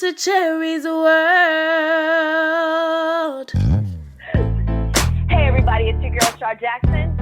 to Cherie's World. Hey everybody, it's your girl Shar Jackson,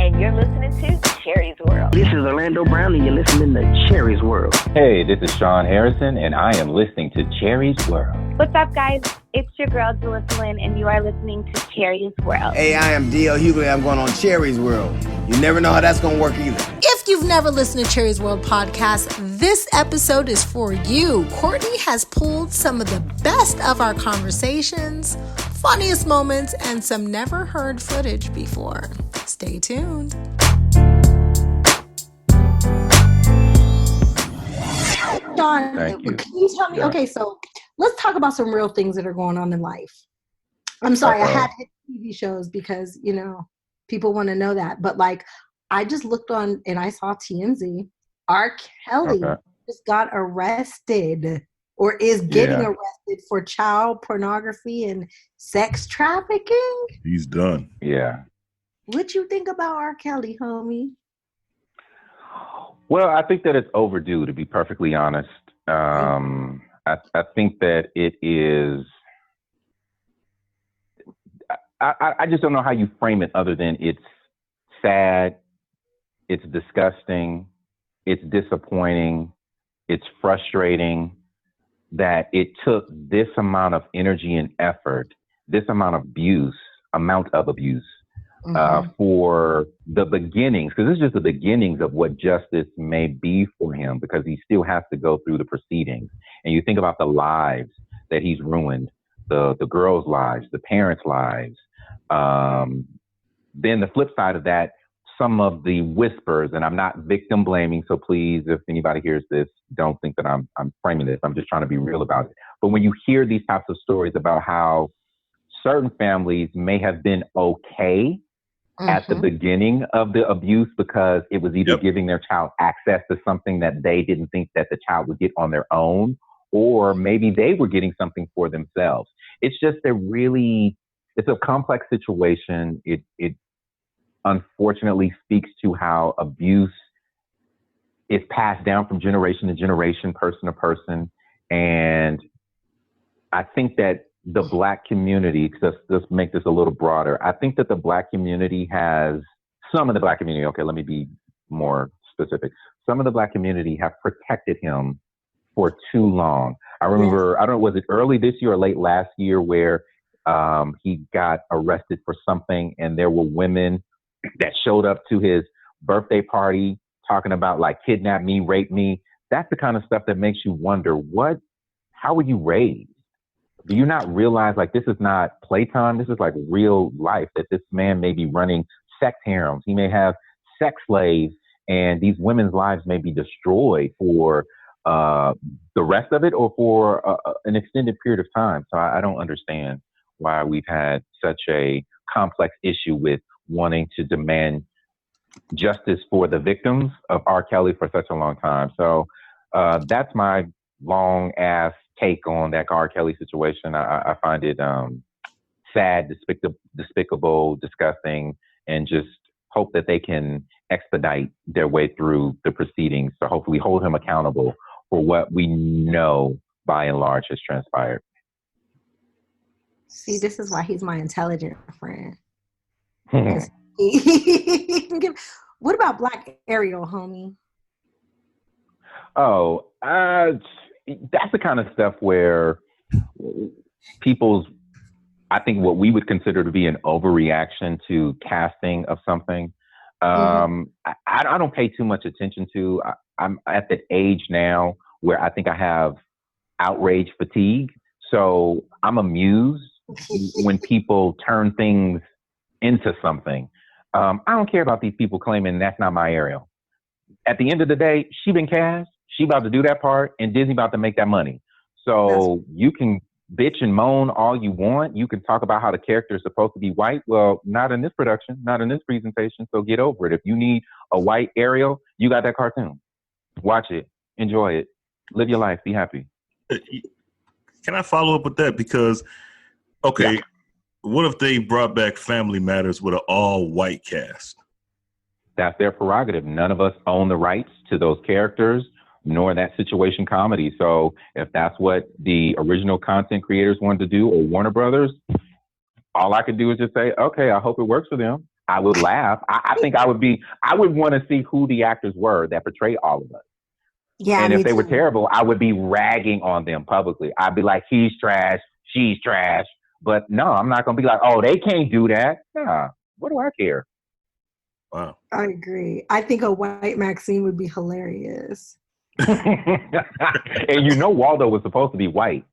and you're listening to Cherie's World. This is Orlando Brown, and you're listening to Cherie's World. Hey, this is Shawn Harrison, and I am listening to Cherie's World. What's up, guys? It's your girl, Jillisa, Lynn, and you are listening to Cherie's World. Hey, I am D.L. Hughley. I'm going on Cherie's World. You never know how that's going to work either. If you've never listened to Cherie's World podcast, this episode is for you. Courtney has pulled some of the best of our conversations, funniest moments, and some never heard footage before. Stay tuned. Shawn, Thank you. can you tell me? Yeah. Okay, so let's talk about some real things that are going on in life. I'm sorry, I had to hit TV shows because, you know, people want to know that. But like, I just looked on and I saw TMZ. R.Kelly just got arrested or is getting arrested for child pornography and sex trafficking. He's done. Yeah. What you think about R.Kelly, homie? Well, I think that it's overdue, to be perfectly honest. I think that it is. I just don't know how you frame it other than it's sad, it's disgusting, it's disappointing, it's frustrating that it took this amount of energy and effort, this amount of abuse, for the beginnings, because this is just the beginnings of what justice may be for him, because he still has to go through the proceedings. And you think about the lives that he's ruined, the girls' lives, the parents' lives. Then the flip side of that, some of the whispers, and I'm not victim blaming, so please, if anybody hears this, don't think that I'm framing this. I'm just trying to be real about it. But when you hear these types of stories about how certain families may have been okay at the beginning of the abuse because it was either giving their child access to something that they didn't think that the child would get on their own, or maybe they were getting something for themselves. It's just it's a complex situation. It unfortunately speaks to how abuse is passed down from generation to generation, person to person. And I think that the Black community, let's make this a little broader. I think that some of the Black community, okay, let me be more specific. Some of the Black community have protected him for too long. I remember, I don't know, was it early this year or late last year where he got arrested for something, and there were women that showed up to his birthday party talking about like kidnap me, rape me. That's the kind of stuff that makes you wonder, how were you raised? Do you not realize like this is not playtime? This is like real life, that this man may be running sex harems. He may have sex slaves, and these women's lives may be destroyed for the rest of it or for an extended period of time. So I don't understand why we've had such a complex issue with wanting to demand justice for the victims of R. Kelly for such a long time. So that's my long ass take on that R. Kelly situation. I find it sad, despicable, disgusting, and just hope that they can expedite their way through the proceedings to hopefully hold him accountable for what we know by and large has transpired. See, this is why he's my intelligent friend. What about Black Ariel, homie? Oh, that's the kind of stuff where I think what we would consider to be an overreaction to casting of something. I don't pay too much attention to. I'm at the age now where I think I have outrage fatigue. So I'm amused when people turn things into something. I don't care about these people claiming that's not my Ariel. At the end of the day, she been cast. She about to do that part, and Disney about to make that money. So you can bitch and moan all you want. You can talk about how the character is supposed to be white. Well, not in this production, not in this presentation. So get over it. If you need a white Ariel, you got that cartoon. Watch it. Enjoy it. Live your life. Be happy. Can I follow up with that? Because, okay, what if they brought back Family Matters with an all-white cast? That's their prerogative. None of us own the rights to those characters. nor that situation comedy. So if that's what the original content creators wanted to do, or Warner Brothers, all I could do is just say, okay, I hope it works for them. I would laugh. I think I would want to see who the actors were that portrayed all of us. Yeah, and if me they too. were terrible, I would be ragging on them publicly. I'd be like, he's trash, she's trash. But no, I'm not going to be like, oh, they can't do that. Nah, what do I care? Wow. I agree. I think a white Maxine would be hilarious. And you know Waldo was supposed to be white.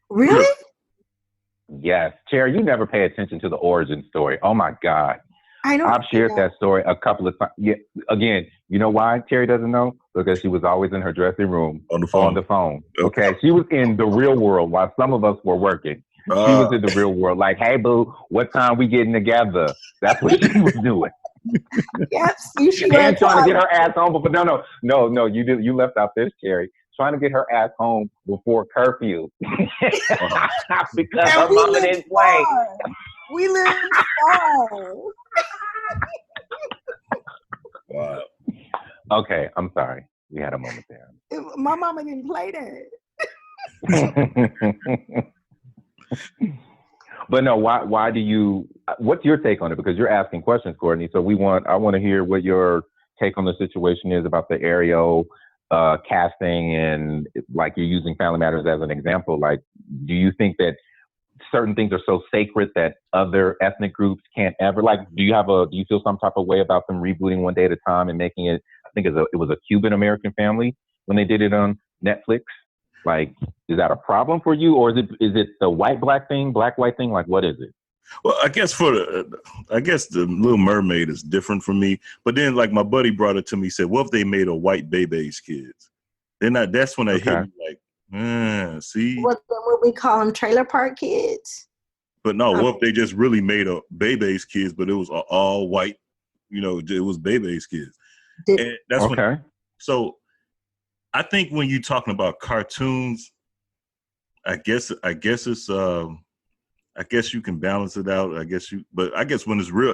Really? Yes. Cherie, you never pay attention to the origin story. Oh, my God. I've shared that story a couple of times. Yeah, again, you know why Cherie doesn't know? Because she was always in her dressing room on the phone. Okay. She was in the real world while some of us were working. She was in the real world. Like, hey, boo, what time we getting together? That's what she was doing. Yep. And trying to get her ass home. But no, you left out this, Cherie. Trying to get her ass home before curfew. Because her mama didn't play. We live far. Wow. Okay, I'm sorry. We had a moment there. My mama didn't play that. But no, why do you, what's your take on it? Because you're asking questions, Courtney. So I want to hear what your take on the situation is about the Ariel casting, and like you're using Family Matters as an example. Like, do you think that certain things are so sacred that other ethnic groups can't ever, like, do you feel some type of way about them rebooting One Day at a Time and making it, I think it was a Cuban American family when they did it on Netflix? Like, is that a problem for you, or is it the white-black thing, black-white thing? Like, what is it? Well, I guess the Little Mermaid is different for me. But then, like, my buddy brought it to me, he said, what if they made a white Bebe's Kids? Then that's when I hit me like, see? What we call them, trailer park kids? But no, what if they just really made a Bebe's Kids, but it was all white, it was Bebe's Kids. And that's okay. So I think when you're talking about cartoons, I guess it's I guess you can balance it out. But I guess when it's real,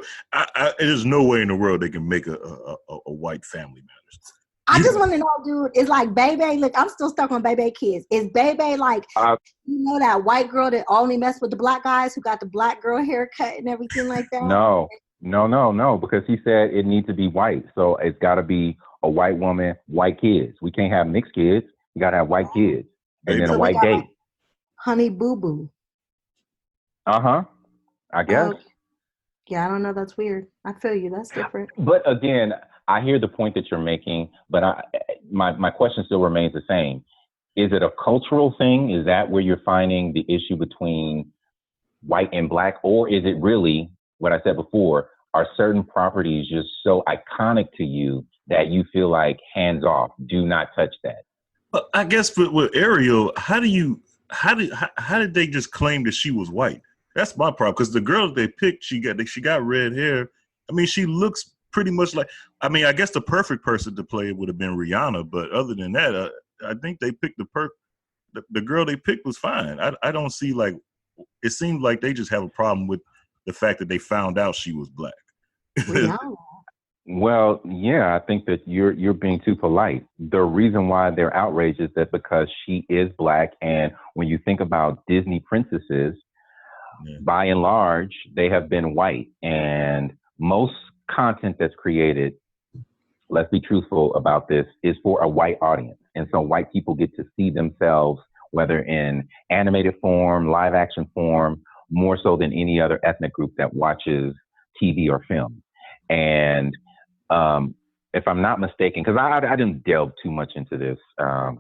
there's no way in the world they can make a white Family Matters. I just want to know, dude, is like Bebe, look, I'm still stuck on Bebe Kids. Is Bebe like, that white girl that only messed with the black guys who got the black girl haircut and everything like that? No, because he said it needs to be white. So it's got to be a white woman, white kids. We can't have mixed kids. We got to have white kids. And then a white date. Like Honey Boo Boo. I guess. Yeah, I don't know. That's weird. I feel you. That's different. But again, I hear the point that you're making, but my question still remains the same. Is it a cultural thing? Is that where you're finding the issue between white and black? Or is it really what I said before? Are certain properties just so iconic to you that you feel like hands off, do not touch that? Well, I guess with Ariel, how did they just claim that she was white? That's my problem, because the girl that they picked, she got red hair. I mean, she looks pretty much like, I mean, I guess the perfect person to play it would have been Rihanna, but other than that, I think they picked the girl they picked was fine. I don't see, like, it seemed like they just have a problem with the fact that they found out she was black. Well, yeah, I think that you're being too polite. The reason why they're outraged is that because she is black, and when you think about Disney princesses, by and large, they have been white, and most content that's created, let's be truthful about this, is for a white audience. And so white people get to see themselves, whether in animated form, live action form, more so than any other ethnic group that watches TV or film. And if I'm not mistaken, because I didn't delve too much into this,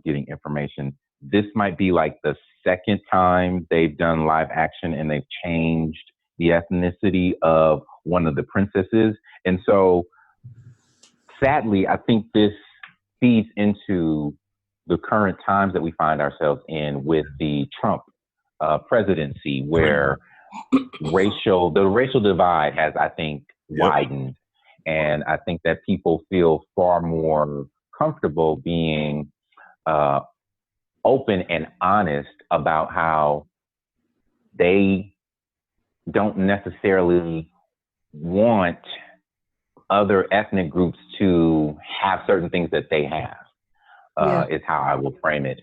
getting information, this might be like the second time they've done live action and they've changed the ethnicity of one of the princesses. And so sadly, I think this feeds into the current times that we find ourselves in with the Trump presidency, where the racial divide has, I think, widened. And I think that people feel far more comfortable being open and honest about how they don't necessarily want other ethnic groups to have certain things that they have. is how I will frame it.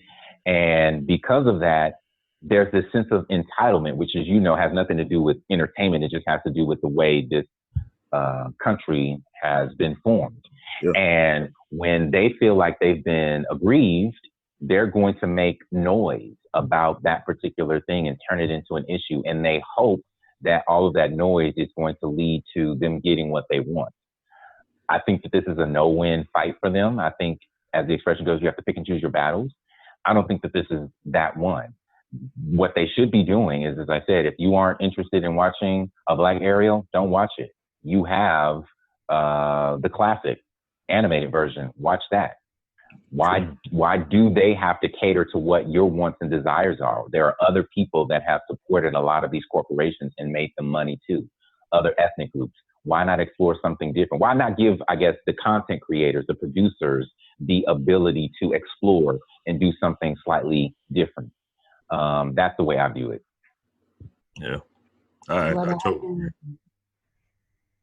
And because of that, there's this sense of entitlement, which, as you know, has nothing to do with entertainment. It just has to do with the way this country has been formed. Yeah. And when they feel like they've been aggrieved, they're going to make noise about that particular thing and turn it into an issue. And they hope that all of that noise is going to lead to them getting what they want. I think that this is a no-win fight for them. I think, as the expression goes, you have to pick and choose your battles. I don't think that this is that one. What they should be doing is, as I said, if you aren't interested in watching a Black Ariel, don't watch it. You have the classic animated version. Watch that. Why do they have to cater to what your wants and desires are? There are other people that have supported a lot of these corporations and made them money too. Other ethnic groups. Why not explore something different? Why not give, I guess, the content creators, the producers, the ability to explore and do something slightly different? That's the way I view it. Yeah. All right. I totally.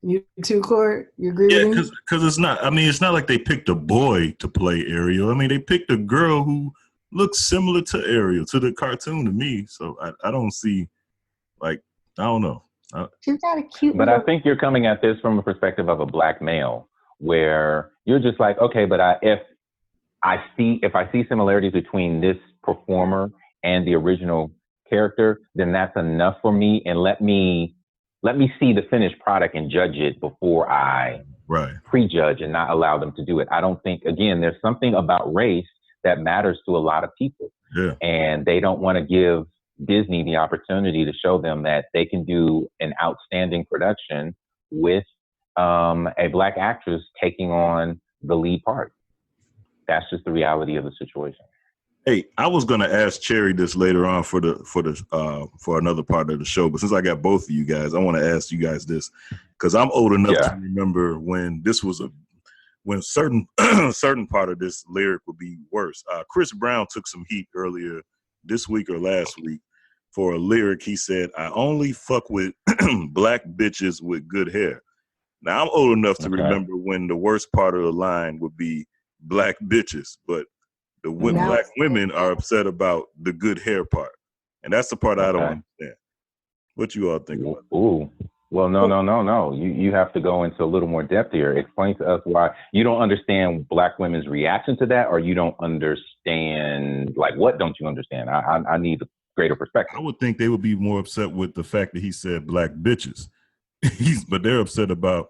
You too, Court? You agree with me? Because it's not, I mean, it's not like they picked a boy to play Ariel. I mean, they picked a girl who looks similar to Ariel, to the cartoon to me. So I don't see, like, I don't know. She's got a cute But I think you're coming at this from a perspective of a Black male, where you're just like, okay, but if I see similarities between this performer and the original character, then that's enough for me. And let me see the finished product and judge it before I prejudge and not allow them to do it. I don't think, again, there's something about race that matters to a lot of people. Yeah. And they don't want to give Disney the opportunity to show them that they can do an outstanding production with a Black actress taking on the lead part. That's just the reality of the situation. Hey, I was going to ask Cherie this later on for another part of the show, but since I got both of you guys, I want to ask you guys this, because I'm old enough to remember when this was when certain part of this lyric would be worse. Chris Brown took some heat earlier this week or last week for a lyric. He said, "I only fuck with Black bitches with good hair." Now, I'm old enough to remember when the worst part of the line would be Black bitches, but the Black women are upset about the good hair part. And that's the part I don't understand. What you all think about that? Ooh. Well, no. You have to go into a little more depth here. Explain to us why you don't understand Black women's reaction to that, or you don't understand, like, what don't you understand? I need a greater perspective. I would think they would be more upset with the fact that he said Black bitches. But they're upset about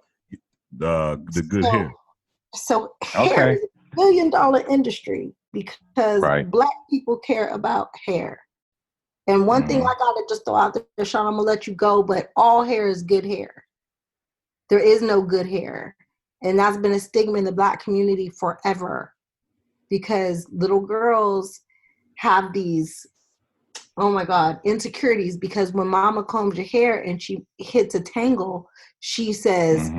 the good hair. So hair is $1 billion industry because Black people care about hair. And one thing I gotta just throw out there, Shawn, I'm gonna let you go, but all hair is good hair. There is no good hair. And that's been a stigma in the Black community forever, because little girls have these, oh my God, insecurities, because when mama combs your hair and she hits a tangle, she says,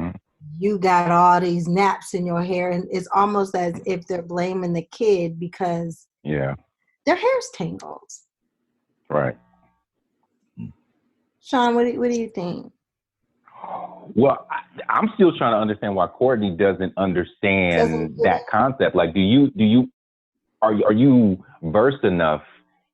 you got all these naps in your hair. And it's almost as if they're blaming the kid because their hair's tangled. Right. Shawn, what do you think? Well, I'm still trying to understand why Courtney doesn't understand that concept. Like, are you versed enough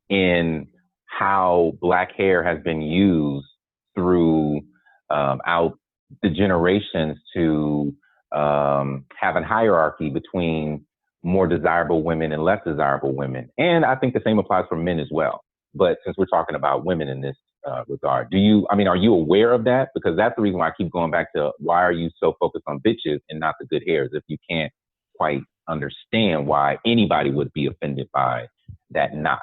in how Black hair has been used through out the generations to have a hierarchy between more desirable women and less desirable women? And I think the same applies for men as well. But since we're talking about women in this regard, are you aware of that? Because that's the reason why I keep going back to, why are you so focused on bitches and not the good hairs, if you can't quite understand why anybody would be offended by that knock?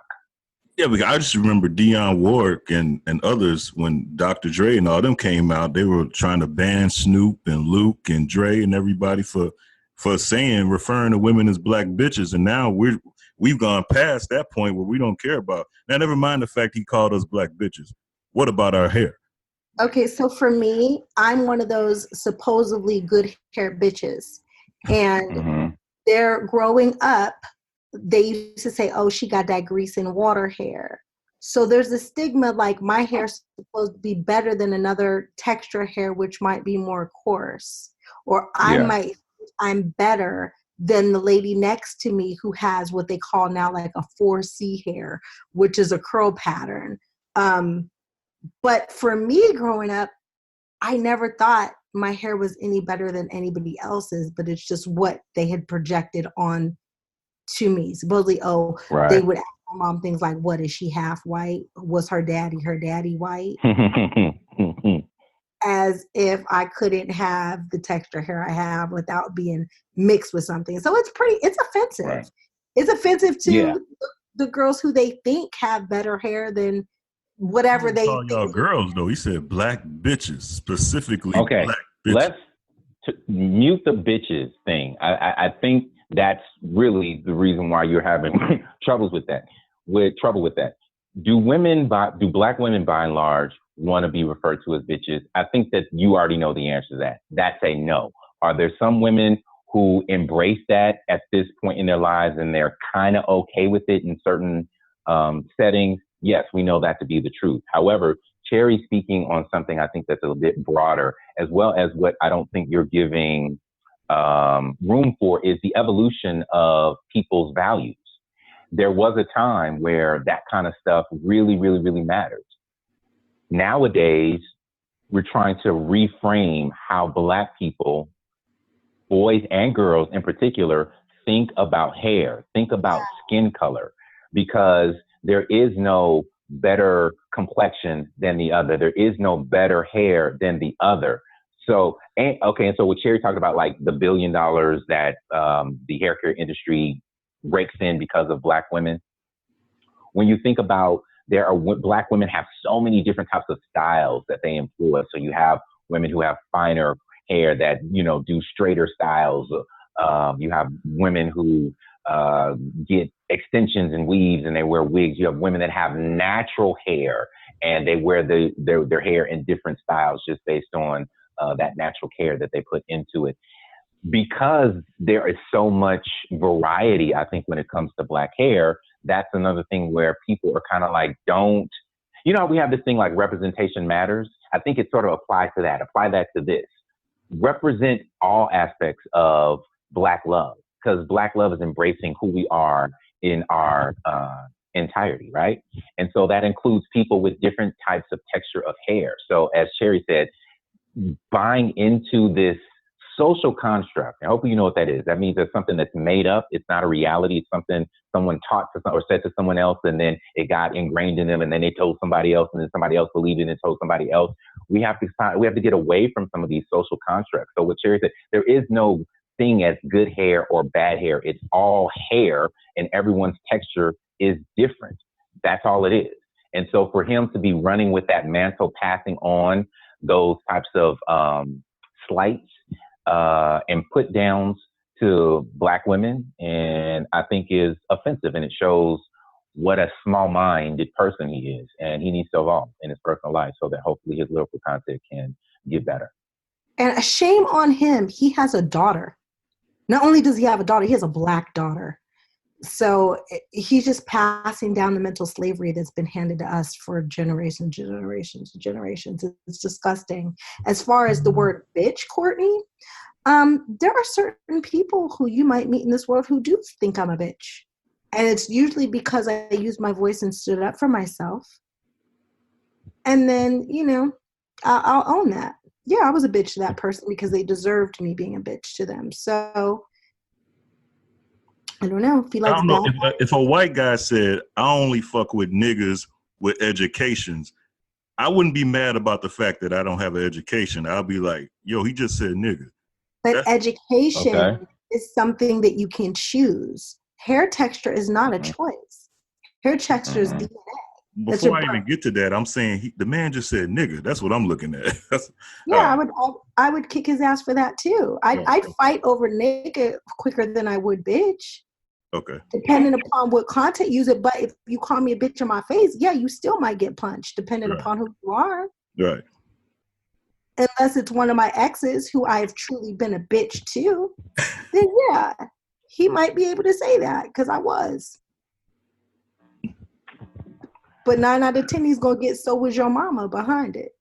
Yeah, because I just remember Dionne Warwick and others, when Dr. Dre and all them came out, they were trying to ban Snoop and Luke and Dre and everybody for referring to women as Black bitches. And now we've gone past that point where we don't care about. Now, never mind the fact he called us Black bitches. What about our hair? Okay, so for me, I'm one of those supposedly good hair bitches. And they're growing up, they used to say, oh, she got that grease and water hair. So there's a stigma like my hair's supposed to be better than another texture hair, which might be more coarse. Or I'm better than the lady next to me who has what they call now like a 4C hair, which is a curl pattern. But for me growing up, I never thought my hair was any better than anybody else's, but it's just what they had projected on to me. Supposedly, they would ask my mom things like, what, is she half white? Was her daddy white? As if I couldn't have the texture hair I have without being mixed with something. So it's offensive. Right. It's offensive to the girls who they think have better hair than whatever they call y'all girls though. He said black bitches, specifically okay. Black bitches. Let's mute the bitches thing. I think that's really the reason why you're having trouble with that. Do black women by and large want to be referred to as bitches? I think that you already know the answer to that. That's a no. Are there some women who embrace that at this point in their lives and they're kind of okay with it in certain settings? Yes, we know that to be the truth. However, Cherie's speaking on something I think that's a bit broader, as well as what I don't think you're giving room for is the evolution of people's values. There was a time where that kind of stuff really, really, really matters. Nowadays, we're trying to reframe how Black people, boys and girls in particular, think about hair, think about skin color, because there is no better complexion than the other. There is no better hair than the other. So, and so what Cherie talked about, like the $1 billion that the hair care industry rakes in because of Black women. When you think about Black women have so many different types of styles that they employ. So you have women who have finer hair that, do straighter styles. You have women who get extensions and weaves and they wear wigs. You have women that have natural hair and they wear their hair in different styles just based on that natural care that they put into it. Because there is so much variety, I think, when it comes to Black hair, that's another thing where people are kind of like, we have this thing like representation matters. I think it sort of applies to that. Apply that to this. Represent all aspects of Black love, because Black love is embracing who we are in our entirety, right? And so that includes people with different types of texture of hair. So as Cherie said, buying into this social construct, and hopefully you know what that is. That means it's something that's made up. It's not a reality. It's something someone taught to or said to someone else, and then it got ingrained in them, and then they told somebody else, and then somebody else believed it and told somebody else. We have to get away from some of these social constructs. So what Cherie said, there is no thing as good hair or bad hair. It's all hair, and everyone's texture is different. That's all it is. And so for him to be running with that mantle, passing on those types of slights and put downs to Black women, and I think is offensive, and it shows what a small-minded person he is, and he needs to evolve in his personal life so that hopefully his lyrical content can get better. And a shame on him. He has a daughter. Not only does he have a daughter, he has a Black daughter. So he's just passing down the mental slavery that's been handed to us for generations. It's disgusting. As far as the word bitch, Courtney, there are certain people who you might meet in this world who do think I'm a bitch. And it's usually because I used my voice and stood up for myself. And then, I'll own that. Yeah, I was a bitch to that person because they deserved me being a bitch to them. So I don't know if he likes. I don't know if a white guy said, "I only fuck with niggas with educations," I wouldn't be mad about the fact that I don't have an education. I'll be like, "Yo, he just said nigga." But education is something that you can choose. Hair texture is not a choice. Hair texture is DNA. Before I even get to that, I'm saying the man just said nigga. That's what I'm looking at. I would kick his ass for that too. I'd fight over nigga quicker than I would bitch. Okay. Depending upon what content you use it, but if you call me a bitch in my face, yeah, you still might get punched, depending upon who you are. Right. Unless it's one of my exes who I have truly been a bitch to, then yeah, he might be able to say that because I was. But 9 out of 10, he's gonna get "so was your mama" behind it.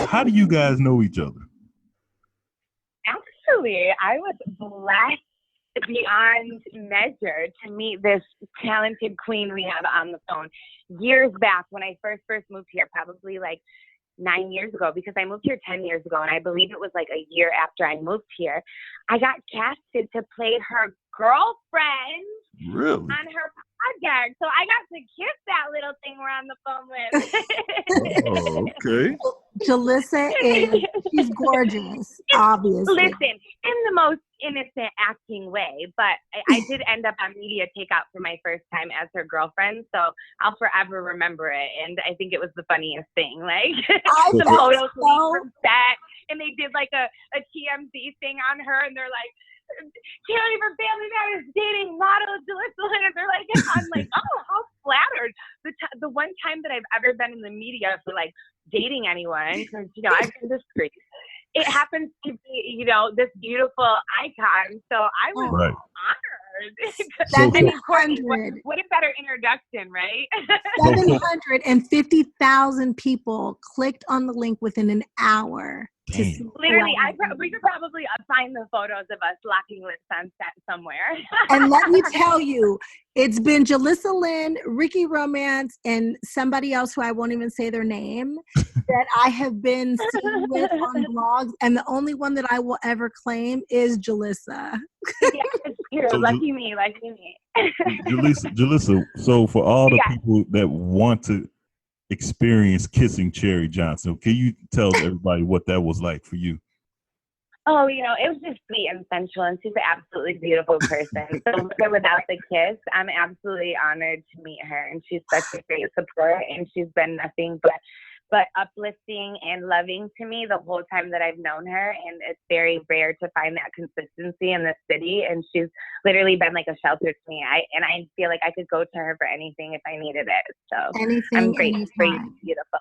How do you guys know each other? truly, I was blessed beyond measure to meet this talented queen we have on the phone years back when I first moved here, probably like 9 years ago, because I moved here 10 years ago, and I believe it was like a year after I moved here. I got casted to play her girlfriend Really? on her project. So I got to kiss that little thing we're on the phone with. Oh, okay. Jillisa she's gorgeous, obviously. Listen, in the most innocent acting way, but I did end up on media takeout for my first time as her girlfriend, so I'll forever remember it. And I think it was the funniest thing. Like the photos were set, and they did like a TMZ thing on her, and they're like, Cherie for Family Matters dating model Jillisa Lynn, and they're like, and I'm like, oh, how flattered. The one time that I've ever been in the media for like dating anyone, because I've been discreet, it happens to be this beautiful icon. So I was honored. I mean, Courtney, what a better introduction, right? 750,000 people clicked on the link within an hour. Literally, we could probably find the photos of us locking lips on set somewhere. And let me tell you, it's been Jillisa Lynn, Ricky Romance, and somebody else who I won't even say their name that I have been seen with on blogs, and the only one that I will ever claim is Jillisa. Yes, lucky me. Jillisa, so for all the people that want to experience kissing Cherie Johnson, can you tell everybody what that was like for you? Oh, it was just sweet and sensual, and she's an absolutely beautiful person. So with or without the kiss, I'm absolutely honored to meet her, and she's such a great support, and she's been nothing but uplifting and loving to me the whole time that I've known her. And it's very rare to find that consistency in this city, and she's literally been like a shelter to me. I feel like I could go to her for anything if I needed it. So I'm grateful for you, beautiful.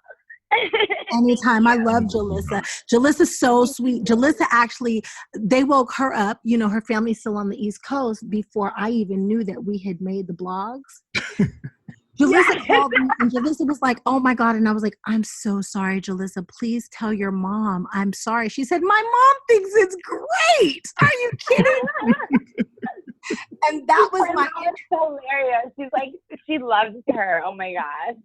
Anytime. I love Jillisa. Jillisa's so sweet. Jillisa actually, they woke her up, her family's still on the East Coast, before I even knew that we had made the blogs. Jillisa called me, and Jillisa was like, oh my God. And I was like, I'm so sorry, Jillisa. Please tell your mom I'm sorry. She said, my mom thinks it's great. Are you kidding me? And that was my hilarious. She's like, she loves her. Oh my gosh.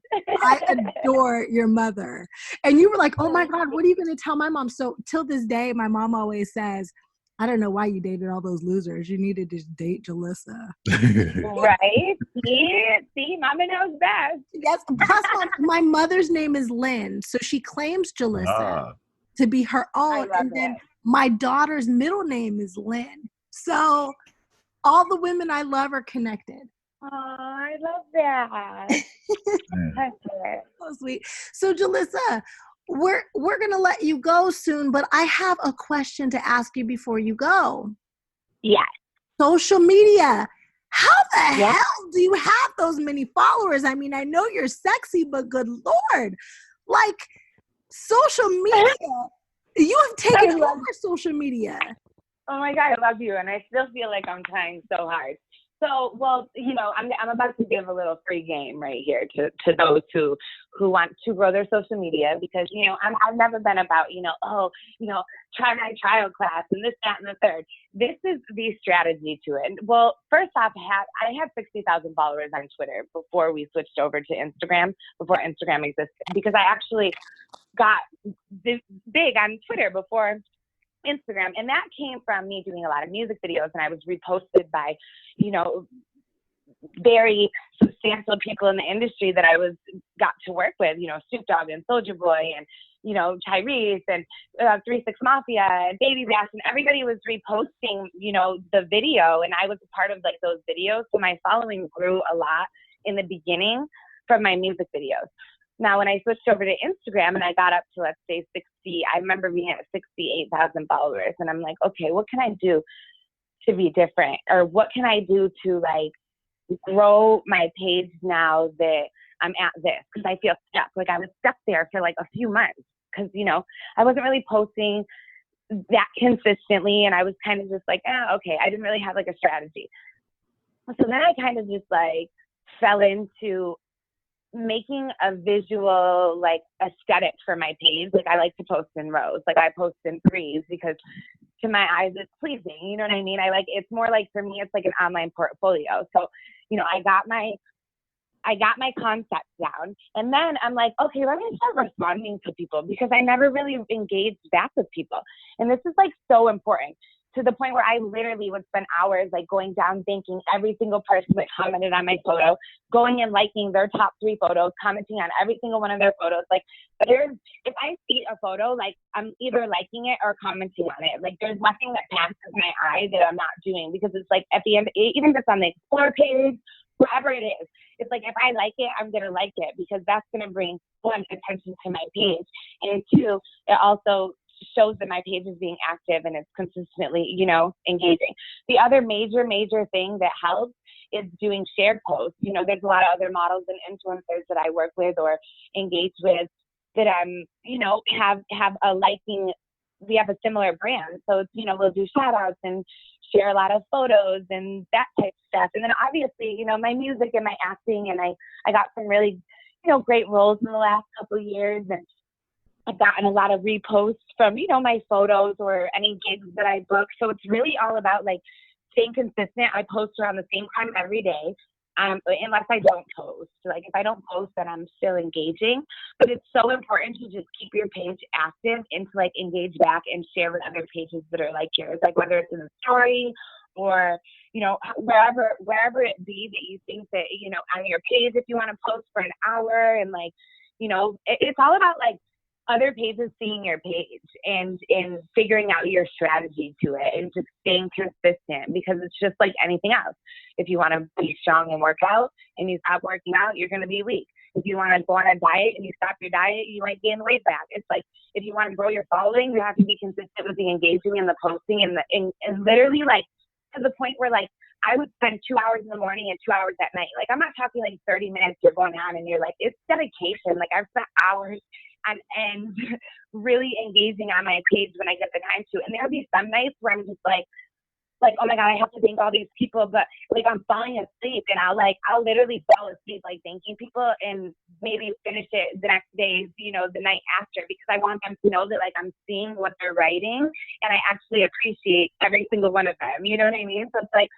I adore your mother. And you were like, oh my God, what are you going to tell my mom? So till this day, my mom always says, I don't know why you dated all those losers. You needed to date Jillisa. Right? See, Mama knows best. Yes. Plus, my mother's name is Lynn, so she claims Jillisa to be her own. And then my daughter's middle name is Lynn. So all the women I love are connected. Oh, I love that. That's it. So sweet. So Jillisa, we're gonna let you go soon, but I have a question to ask you before you go. Yes. Social media. How the hell do you have those many followers? I mean, I know you're sexy, but good Lord, like social media. You have taken over social media. Oh my God, I love you, and I still feel like I'm trying so hard. So, well, I'm about to give a little free game right here to those who want to grow their social media, because I've never been about try my trial class and this, that, and the third. This is the strategy to it. Well, first off, I had 60,000 followers on Twitter before we switched over to Instagram, before Instagram existed, because I actually got this big on Twitter before Instagram, and that came from me doing a lot of music videos, and I was reposted by very substantial people in the industry that I got to work with, Snoop Dogg and Soulja Boy and Tyrese and 3 6 Mafia and Baby Bash, and everybody was reposting the video, and I was a part of like those videos, so my following grew a lot in the beginning from my music videos. Now, when I switched over to Instagram and I got up to, let's say, 60, I remember being at 68,000 followers. And I'm like, okay, what can I do to be different? Or what can I do to, like, grow my page now that I'm at this? Because I feel stuck. Like, I was stuck there for, like, a few months. Because, I wasn't really posting that consistently. And I was kind of just like, okay. I didn't really have, like, a strategy. So then I kind of just, like, fell into making a visual like aesthetic for my page. Like I like to post in rows. Like I post in threes because to my eyes is pleasing. You know what I mean? It's more like, for me, it's like an online portfolio. So, you know, I got my concept down, and then I'm like, okay, let me start responding to people, because I never really engaged back with people. And this is like so important, to the point where I literally would spend hours like going down, thanking every single person that commented on my photo, going and liking their top 3 photos, commenting on every single one of their photos. Like, if I see a photo, like, I'm either liking it or commenting on it. Like, there's nothing that passes my eye that I'm not doing, because it's like, at the end, even if it's on the Explore page, wherever it is, it's like, if I like it, I'm going to like it, because that's going to bring, 1, attention to my page, and 2, it also shows that my page is being active and it's consistently, you know, engaging. The other major thing that helps is doing shared posts. You know, there's a lot of other models and influencers that I work with or engage with that you know, have a liking. We have a similar brand. So it's, you know, we'll do shout outs and share a lot of photos and that type of stuff. And then obviously, you know, my music and my acting, and I got some really, you know, great roles in the last couple of years, and I've gotten a lot of reposts from, you know, my photos or any gigs that I book. So it's really all about like staying consistent. I post around the same time every day, unless I don't post. Like, if I don't post, then I'm still engaging. But it's so important to just keep your page active and to like engage back and share with other pages that are like yours. Like, whether it's in a story or, you know, wherever it be that you think that, you know, on your page, if you want to post for an hour, and like, you know, it's all about like other pages seeing your page and figuring out your strategy to it, and just staying consistent, because it's just like anything else. If you want to be strong and work out and you stop working out, you're going to be weak. If you want to go on a diet and you stop your diet, you might gain weight back. It's like, if you want to grow your following, you have to be consistent with the engaging and the posting and literally, like, to the point where like I would spend 2 hours in the morning and 2 hours at night. Like, I'm not talking like 30 minutes you're going on and you're like, it's dedication. Like, I've spent hours on end really engaging on my page when I get the time to. And there'll be some nights where I'm just like, oh my God, I have to thank all these people, but like I'm falling asleep, and I'll literally fall asleep like thanking people, and maybe finish it the next day, you know, the night after, because I want them to know that like I'm seeing what they're writing and I actually appreciate every single one of them. You know what I mean? So it's like,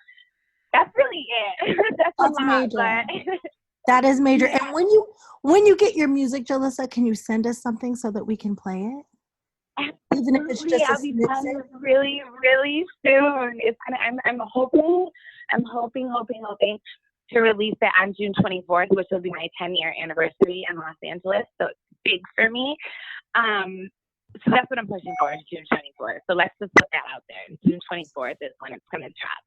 that's really it. That's a lot, major. but That is major. And when you get your music, Jillisa, can you send us something so that we can play it? Even if it's just I'll be done really, really soon. I'm hoping to release it on June 24th, which will be my 10-year anniversary in Los Angeles. So it's big for me. So that's what I'm pushing for, is June 24th. So let's just put that out there. June 24th is when it's going to drop.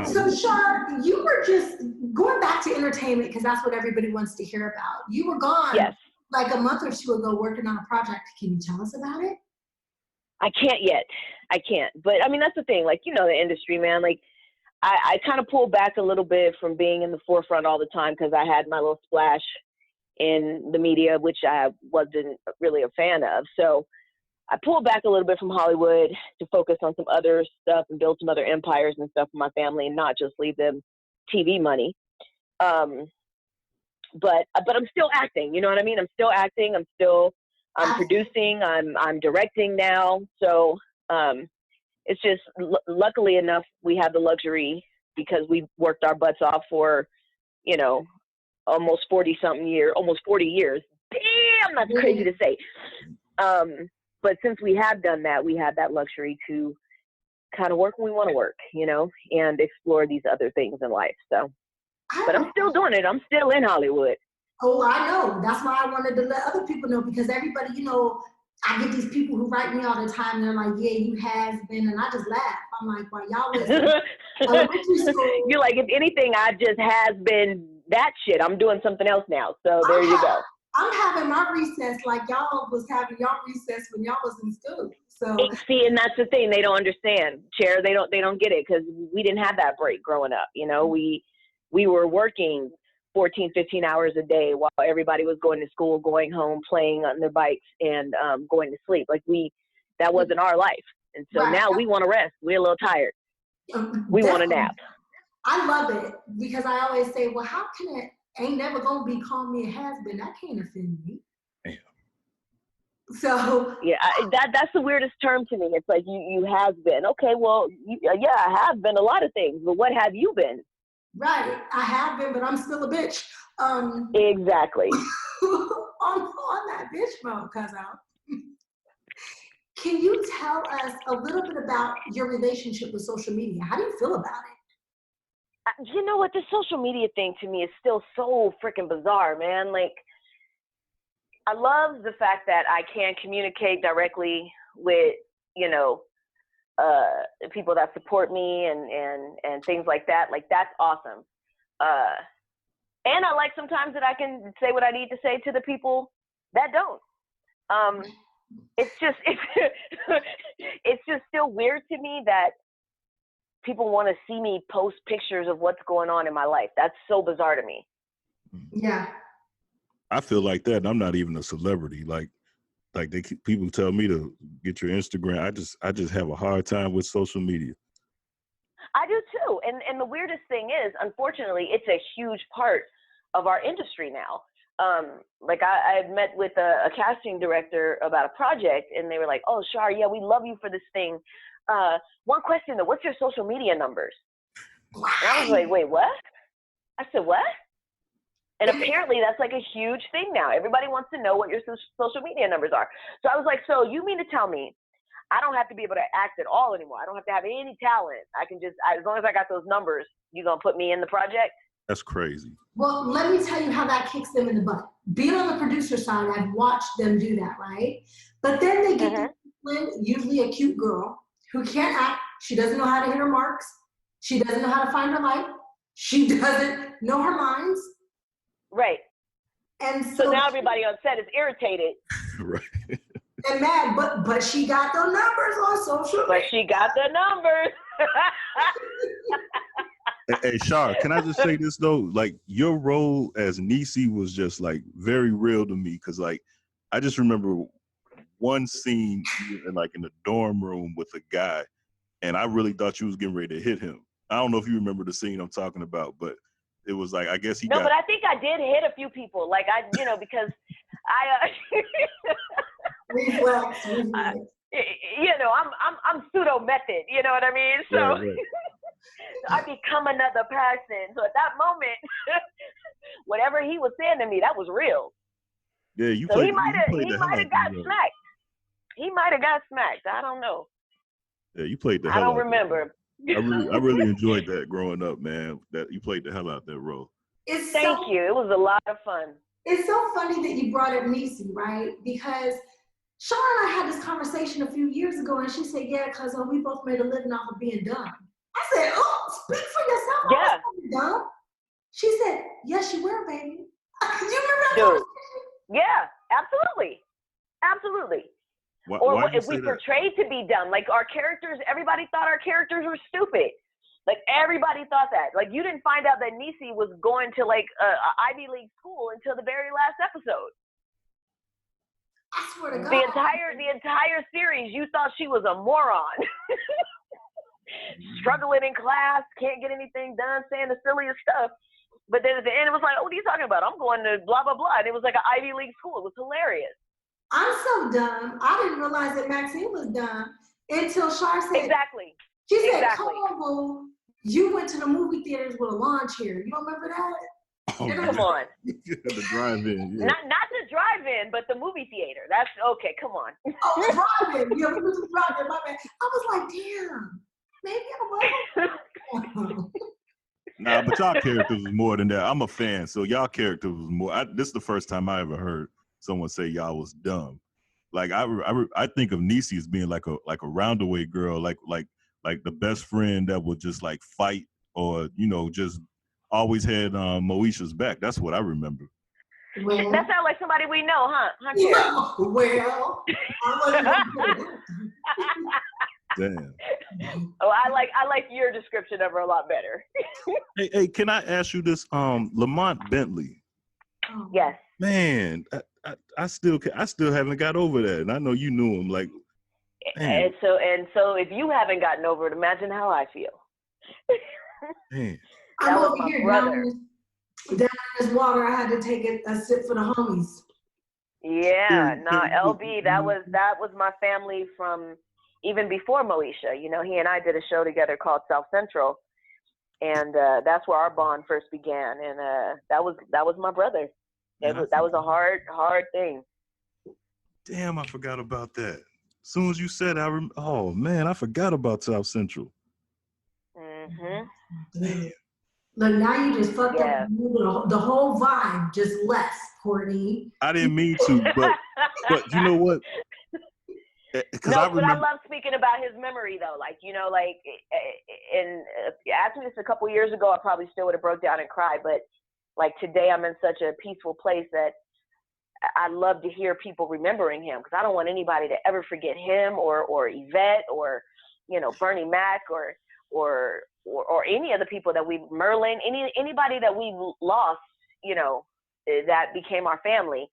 So, Shar, you were just going back to entertainment, because that's what everybody wants to hear about. You were gone like a month or 2 ago working on a project. Can you tell us about it? I can't yet. I can't. But, I mean, that's the thing. Like, you know, the industry, man. Like, I kind of pulled back a little bit from being in the forefront all the time, because I had my little splash in the media, which I wasn't really a fan of. So I pulled back a little bit from Hollywood to focus on some other stuff and build some other empires and stuff for my family, and not just leave them TV money. But I'm still acting, you know what I mean? I'm still acting. I'm producing. I'm directing now. So it's just luckily enough, we have the luxury, because we worked our butts off for, you know, almost 40 years. Damn, that's crazy to say. But since we have done that, we have that luxury to kind of work when we want to work, you know, and explore these other things in life. So, but I'm still doing it. I'm still in Hollywood. Oh, I know. That's why I wanted to let other people know, because everybody, you know, I get these people who write me all the time. They're like, yeah, you has been. And I just laugh. I'm like, well, y'all was in elementary school. You're like, if anything, I just has been that shit. I'm doing something else now. So there you go. I'm having my recess like y'all was having y'all recess when y'all was in school. So see, and that's the thing, they don't understand, Cher. They don't get it, because we didn't have that break growing up. You know, we were working 14, 15 hours a day while everybody was going to school, going home, playing on their bikes, and going to sleep. Like that wasn't our life. And so now we want to rest. We're a little tired. We want a nap. I love it, because I always say, well, how can it ain't never gonna be call me a has been? That can't offend me. Yeah. So yeah, that's the weirdest term to me. It's like you have been. Okay, well, yeah, I have been a lot of things, but what have you been? Right, I have been, but I'm still a bitch. Exactly. on that bitch mode, cuz out. Can you tell us a little bit about your relationship with social media? How do you feel about it? You know what? The social media thing to me is still so freaking bizarre, man. Like, I love the fact that I can communicate directly with, you know, people that support me and things like that. Like, that's awesome. And I like sometimes that I can say what I need to say to the people that don't. It's just still weird to me that people want to see me post pictures of what's going on in my life. That's so bizarre to me. Yeah. I feel like that, and I'm not even a celebrity. Like people tell me to get your Instagram. I just have a hard time with social media. I do too. And the weirdest thing is, unfortunately, it's a huge part of our industry now. Like I had met with a casting director about a project, and they were like, "Oh, Shar, yeah, we love you for this thing. One question though, what's your social media numbers?" And I was like, "Wait, what?" I said, "What?" And apparently that's like a huge thing now. Everybody wants to know what your social media numbers are. So I was like, "So you mean to tell me I don't have to be able to act at all anymore? I don't have to have any talent. I can just, as long as I got those numbers, you gonna put me in the project?" That's crazy. Well, let me tell you how that kicks them in the butt. Being on the producer side, I've watched them do that, right? But then they get Lynn, usually a cute girl, who can't act. She doesn't know how to hit her marks. She doesn't know how to find her light. She doesn't know her lines. Right. And so now everybody on set is irritated. Right. And mad, but she got the numbers on social media. But she got the numbers. Hey, Shar, can I just say this though? Like, your role as Niecy was just like very real to me, because like I just remember one scene in the dorm room with a guy, and I really thought you was getting ready to hit him. I don't know if you remember the scene I'm talking about, but it was like, I guess but I think I did hit a few people. Like because I reflex. I'm pseudo method. You know what I mean? So. Right. I become another person. So at that moment, whatever he was saying to me, that was real. Yeah, he might have got smacked. He might have got smacked. I don't know. Yeah, you played the hell out. I don't remember. I really enjoyed that growing up, man. That you played the hell out that role. Thank you. It was a lot of fun. It's so funny that you brought up Niecy, right? Because Shar and I had this conversation a few years ago, and she said, "Yeah, because we both made a living off of being dumb." I said, "Oh, speak for yourself." Yeah. Dumb. She said, "Yes, you were, baby." You remember that? Dude. Yeah, absolutely. Absolutely. Or if we portrayed to be dumb, like our characters, everybody thought our characters were stupid. Like everybody thought that. Like you didn't find out that Niecy was going to like a Ivy League school until the very last episode. I swear to God. The entire series, you thought she was a moron. Struggling in class, can't get anything done, saying the silliest stuff. But then at the end, it was like, "Oh, what are you talking about? I'm going to blah, blah, blah." And it was like an Ivy League school. It was hilarious. I'm so dumb. I didn't realize that Maxine was dumb until Shar said. Exactly. She said, "Come on, boo. You went to the movie theaters with a lawn chair. You don't remember that?" Oh, come on. The drive-in. Yeah. Not the drive-in, but the movie theater. That's okay. Come on. Oh, the drive-in. Yeah, we went to the drive-in. My bad. I was like, damn. Maybe I was. Nah, but y'all characters was more than that. I'm a fan, so y'all characters was more. This is the first time I ever heard someone say y'all was dumb. Like I think of Niecy as being like a roundaway girl, like the best friend that would just like fight or just always had Moesha's back. That's what I remember. Well, that sounds like somebody we know, huh? Yeah, well, I wasn't. Damn. Oh, I like your description of her a lot better. Hey, can I ask you this? Lamont Bentley. Yes. Man, I still haven't got over that, and I know you knew him. Like, man. And so if you haven't gotten over it, imagine how I feel. Man. I'm over here down in this water. I had to take a sip for the homies. Yeah, no, LB, that was my family from even before Moesha. You know, he and I did a show together called South Central, and that's where our bond first began. And that was my brother. That was a hard thing. Damn, I forgot about that. As soon as you said, oh man, I forgot about South Central. Mhm. Look, now you just fucked up the whole vibe. Just left, Courtney. I didn't mean to, but you know what? No, but I love speaking about his memory though. Like, you know, like, and if you asked me this a couple years ago, I probably still would have broke down and cried. But like today, I'm in such a peaceful place that I love to hear people remembering him, because I don't want anybody to ever forget him or Yvette or, you know, Bernie Mac or any of the people that Merlin, anybody that we lost, you know, that became our family.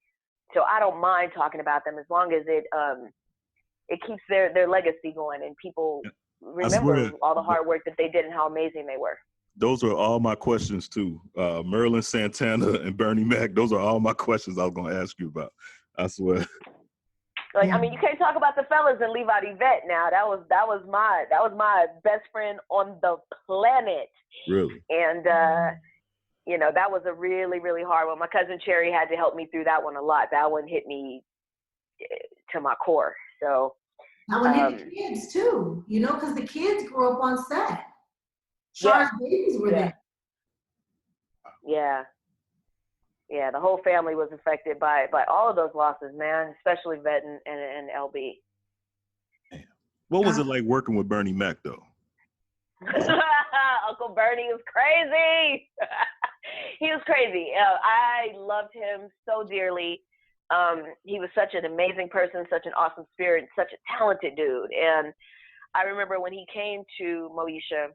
So I don't mind talking about them as long as it keeps their legacy going and people remember all the hard work that they did and how amazing they were. Those are all my questions too. Merlin Santana and Bernie Mac. Those are all my questions I was going to ask you about. I swear. Like, I mean, you can't talk about the fellas and leave out Yvette now. That was my best friend on the planet. Really? And you know, that was a really, really hard one. My cousin Cherie had to help me through that one a lot. That one hit me to my core. So that one hit the kids too, you know, because the kids grew up on set. Shar's babies were there. Yeah. Yeah, the whole family was affected by all of those losses, man, especially Vet and LB. What was it like working with Bernie Mac, though? Uncle Bernie was crazy. He was crazy. I loved him so dearly. He was such an amazing person, such an awesome spirit, such a talented dude. And I remember when he came to Moesha,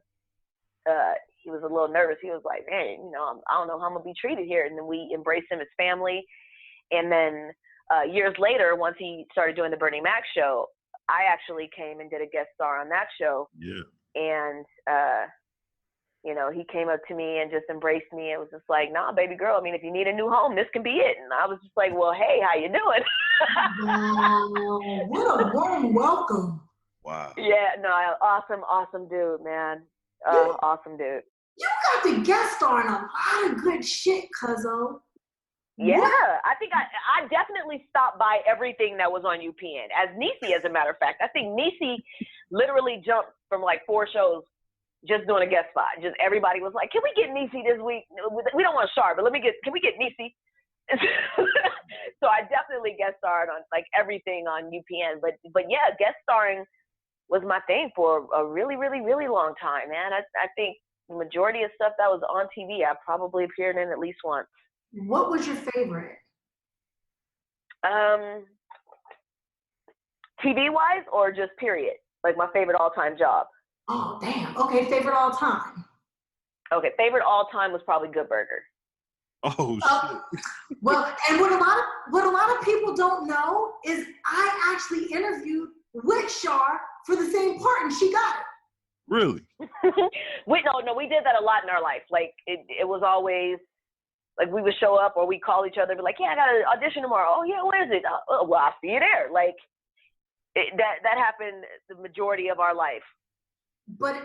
he was a little nervous. He was like, man, you know, I don't know how I'm going to be treated here. And then we embraced him as family. And then years later, once he started doing the Bernie Mac show, I actually came and did a guest star on that show. Yeah. And, you know, he came up to me and just embraced me. It was just like, nah, baby girl, I mean, if you need a new home, this can be it. And I was just like, well, hey, how you doing? Wow, what a warm welcome. Wow. Yeah, no, awesome dude, man. Awesome dude. You got to guest star in a lot of good shit, cuzzo. Yeah, I think I definitely stopped by everything that was on UPN. As Niecy, as a matter of fact. I think Niecy literally jumped from like 4 shows just doing a guest spot. Just everybody was like, can we get Niecy this week? We don't want Shar, but can we get Niecy? So I definitely guest starred on like everything on UPN. But yeah, guest starring was my thing for a really, really, really long time, man. I think the majority of stuff that was on TV, I probably appeared in at least once. What was your favorite? TV-wise or just period? Like my favorite all-time job? Oh, damn. Okay, favorite all-time. Okay, favorite all-time was probably Good Burger. Oh, shit. Well, and what a lot of people don't know is I actually interviewed with Shar for the same part, and she got it. Really? No, we did that a lot in our life. Like it was always like we would show up or we'd call each other and be like, yeah, I got an audition tomorrow. Oh yeah, where is it? Oh, well, I'll see you there. Like that happened the majority of our life. But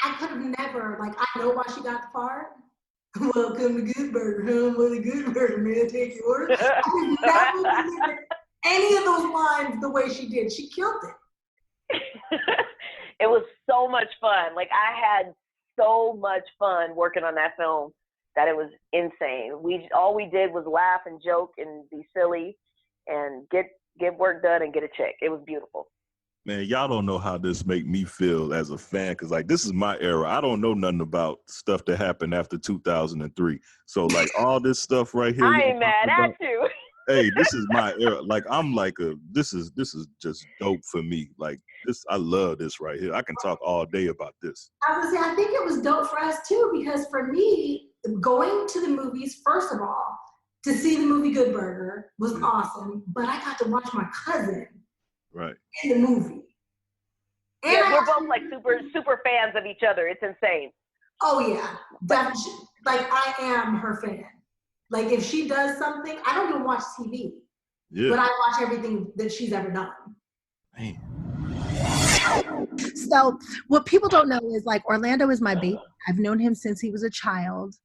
I could have never, like, I know why she got the part. Welcome to Good Burger, huh? Well, the Good Burger, man, take your order. I could never deliver any of those lines the way she did. She killed it. It was so much fun. Like, I had so much fun working on that film that it was insane. All we did was laugh and joke and be silly and get work done and get a check. It was beautiful. Man, y'all don't know how this make me feel as a fan, because like this is my era. I don't know nothing about stuff that happened after 2003. So like all this stuff right here. I ain't mad at you. Hey, this is my era. Like I'm like this is just dope for me. Like this, I love this right here. I can talk all day about this. I was gonna say, I think it was dope for us too, because for me, going to the movies, first of all, to see the movie Good Burger was awesome, but I got to watch my cousin in the movie. And yeah, we're both like super fans of each other. It's insane. Oh yeah, definitely. Like I am her fan. Like if she does something, I don't even watch TV. Yeah. But I watch everything that she's ever done. Man. So what people don't know is like Orlando is my baby. I've known him since he was a child.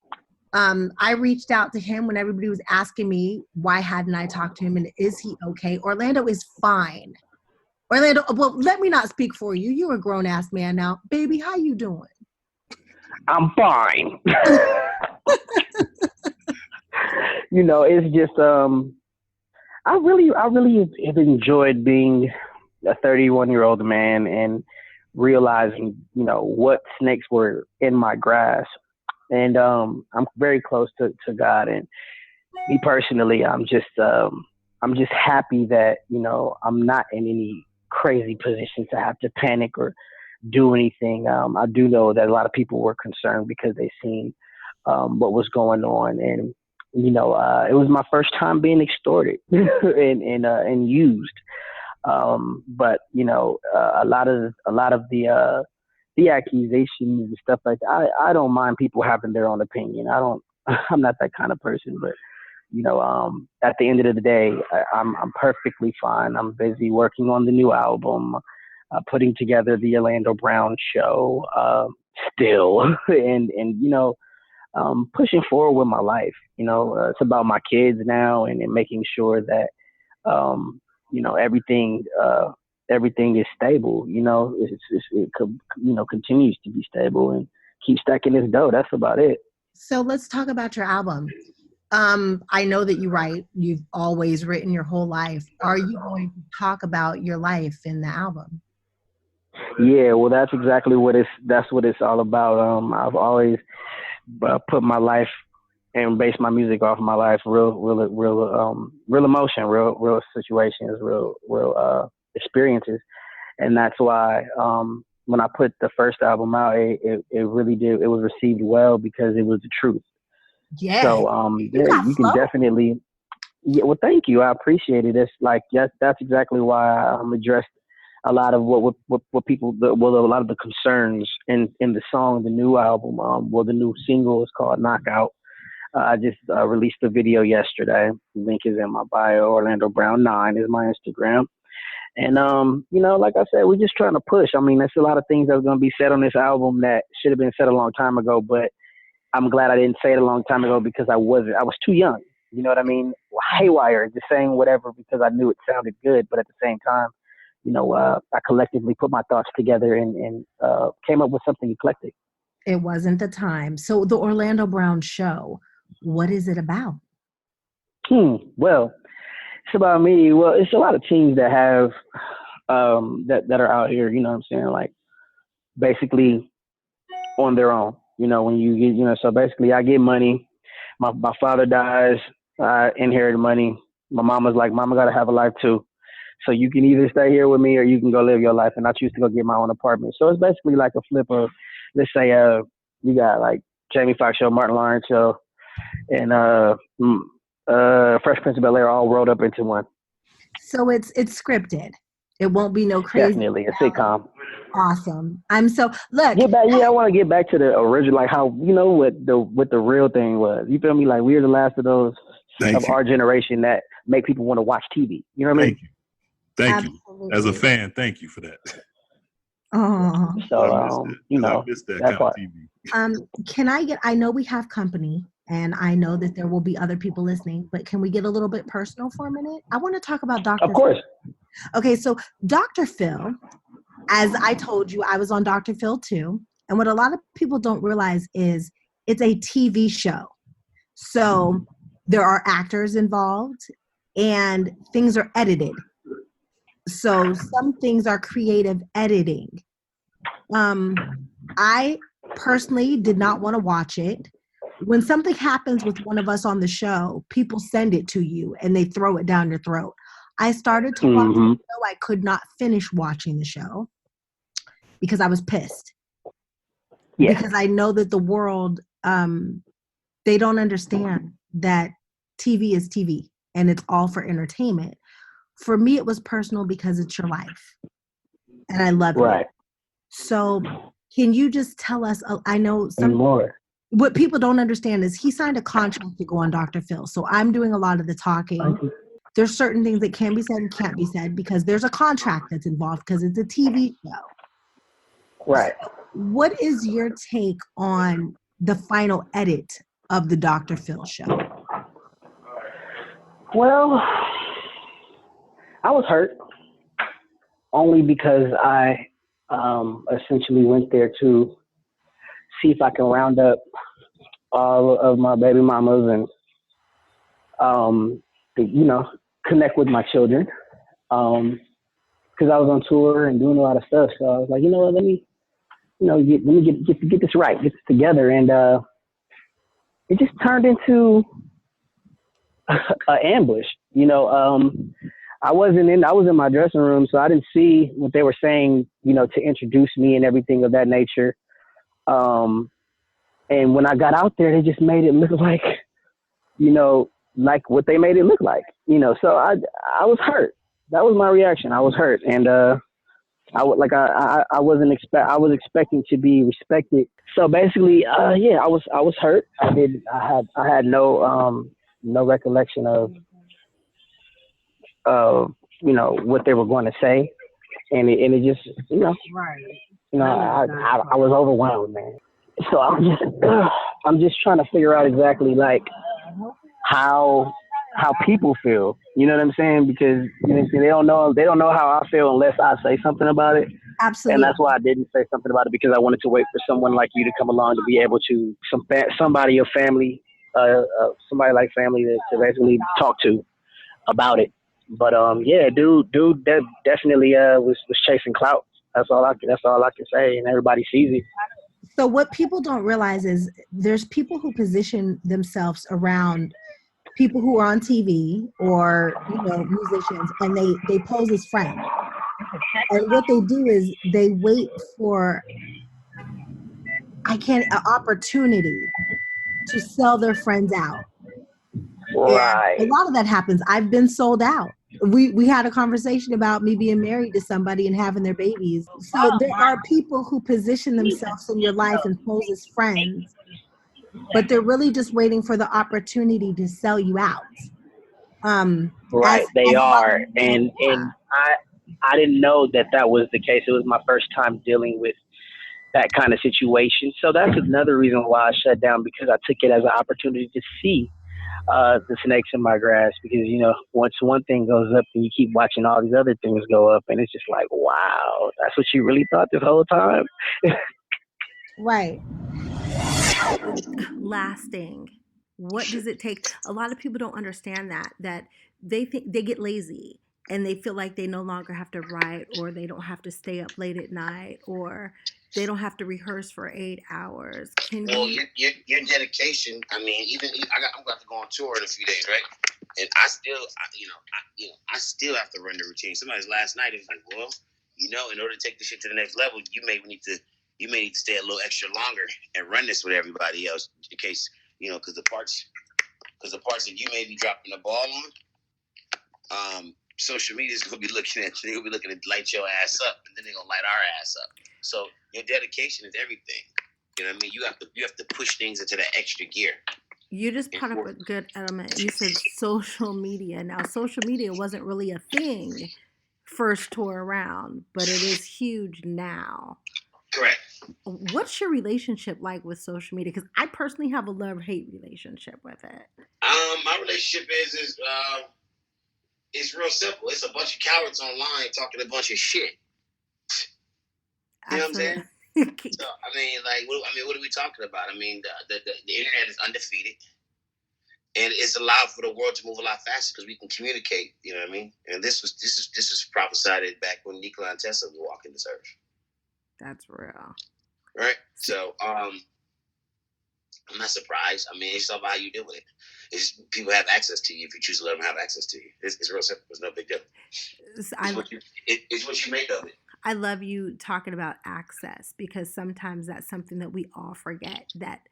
I reached out to him when everybody was asking me why hadn't I talked to him and is he okay? Orlando is fine. Orlando, well, let me not speak for you. You're a grown ass man now. Baby, how you doing? I'm fine. You know, it's just I really have enjoyed being a 31-year-old man and realizing, you know, what snakes were in my grasp. And I'm very close to God, and me personally, I'm just happy that, you know, I'm not in any crazy position to have to panic or do anything. I do know that a lot of people were concerned because they seen what was going on, and you know, it was my first time being extorted and used. But you know, a lot of the accusations and stuff like that, I don't mind people having their own opinion. I'm not that kind of person, but you know, at the end of the day, I'm perfectly fine. I'm busy working on the new album, putting together the Orlando Brown show, still, and you know, pushing forward with my life. You know, it's about my kids now, and making sure that, you know, everything is stable. You know, it continues to be stable and keep stacking this dough. That's about it. So let's talk about your album. I know that you write. You've always written your whole life. Are you going to talk about your life in the album? Yeah, well, that's exactly what it's all about. I've always put my life and base my music off my life, real emotion, real situations, real experiences, and that's why when I put the first album out, it really did. It was received well because it was the truth. Yeah. So you can definitely. Yeah, well, thank you. I appreciate it. It's like that's exactly why I addressed a lot of what people, a lot of the concerns in the song, the new album. The new single is called Knockout. I just released the video yesterday. The link is in my bio. Orlando Brown 9 is my Instagram. And, you know, like I said, we're just trying to push. I mean, there's a lot of things that was going to be said on this album that should have been said a long time ago, but I'm glad I didn't say it a long time ago because I was too young. You know what I mean? Haywire, just saying whatever because I knew it sounded good, but at the same time, you know, I collectively put my thoughts together and came up with something eclectic. It wasn't the time. So the Orlando Brown show, what is it about? Well, it's about me. Well, it's a lot of teens that have that are out here, you know what I'm saying, like basically on their own. You know, when you get, you know, so basically I get money. My father dies, I inherit money. My mama's like, Mama gotta have a life too. So you can either stay here with me or you can go live your life. And I choose to go get my own apartment. So it's basically like a flip of, let's say, you got like Jamie Foxx show, Martin Lawrence show, and Fresh Prince of Bel-Air all rolled up into one. So it's scripted. It won't be no crazy. Definitely a sitcom. Awesome. I'm so look. I want to get back to the original, like how, you know, what the real thing was. You feel me? Like we're the last of those our generation that make people want to watch TV. You know what I mean? Thank you. As a fan, thank you for that. Oh. So you know, I missed that kind of TV. I know we have company and I know that there will be other people listening, but can we get a little bit personal for a minute? I want to talk about Dr. Of course. Phill. Okay, so Dr. Phill, as I told you, I was on Dr. Phill too. And what a lot of people don't realize is it's a TV show. So there are actors involved and things are edited. So some things are creative editing. I personally did not want to watch it. When something happens with one of us on the show, people send it to you and they throw it down your throat. I started to watch the show. I could not finish watching the show because I was pissed. Yeah. Because I know that the world, they don't understand that TV is TV and it's all for entertainment. For me, it was personal because it's your life. And I love it. So can you just tell us, I know some more. What people don't understand is he signed a contract to go on Dr. Phill. So I'm doing a lot of the talking. there's certain things that can be said and can't be said because there's a contract that's involved because it's a TV show. Right. What is your take on the final edit of the Dr. Phill show? Well, I was hurt only because I essentially went there to see if I can round up all of my baby mamas and, connect with my children. Because I was on tour and doing a lot of stuff. So I was like, what, let me get this right, get this together. And it just turned into an ambush. I was in my dressing room, so I didn't see what they were saying, to introduce me and everything of that nature. And when I got out there, they just made it look like, like what they made it look like, so I was hurt. That was my reaction. I was hurt. And, I was expecting to be respected. So basically, I was hurt. I had no recollection of what they were going to say. And it just, Right. I was overwhelmed, man. So I'm just trying to figure out exactly like how people feel. You know what I'm saying? Because they don't know how I feel unless I say something about it. Absolutely. And that's why I didn't say something about it, because I wanted to wait for someone like you to come along to be able to somebody of family, somebody like family to basically talk to about it. But dude definitely was chasing clout. That's all I can say, and everybody sees it. So what people don't realize is there's people who position themselves around people who are on TV or musicians, and they pose as friends. And what they do is they wait for an opportunity to sell their friends out. Right. And a lot of that happens. I've been sold out. We had a conversation about me being married to somebody and having their babies. So there are people who position themselves in your life and pose as friends, but they're really just waiting for the opportunity to sell you out. Right, they are. And I didn't know that was the case. It was my first time dealing with that kind of situation. So that's another reason why I shut down, because I took it as an opportunity to see the snakes in my grass. Because, once one thing goes up, and you keep watching all these other things go up, and it's just like, wow, that's what you really thought this whole time? Right. Lasting. What does it take? A lot of people don't understand that they think they get lazy and they feel like they no longer have to write, or they don't have to stay up late at night, or they don't have to rehearse for 8 hours. Your dedication. I mean, I'm about to go on tour in a few days, right? And I still have to run the routine. Somebody's last night is like, well, in order to take this shit to the next level, you may need to stay a little extra longer and run this with everybody else, in case because the parts that you may be dropping the ball on, social media is gonna be looking at. They're gonna be looking to light your ass up, and then they're gonna light our ass up. So your dedication is everything. You know what I mean? You have to push things into that extra gear. You just put up a good element. You said social media. Now, social media wasn't really a thing first tour around, but it is huge now. Correct. What's your relationship like with social media? Because I personally have a love-hate relationship with it. My relationship is it's real simple. It's a bunch of cowards online talking a bunch of shit. You know what I'm saying? So what are we talking about? I mean, the internet is undefeated, and it's allowed for the world to move a lot faster because we can communicate. You know what I mean? And this was prophesied back when Nikola and Tesla were walking this earth. That's real. Right? So, I'm not surprised. I mean, it's all about how you deal with it. It's just, people have access to you if you choose to let them have access to you. It's real simple. It's no big deal. It's what you make of it. I love you talking about access, because sometimes that's something that we all forget, that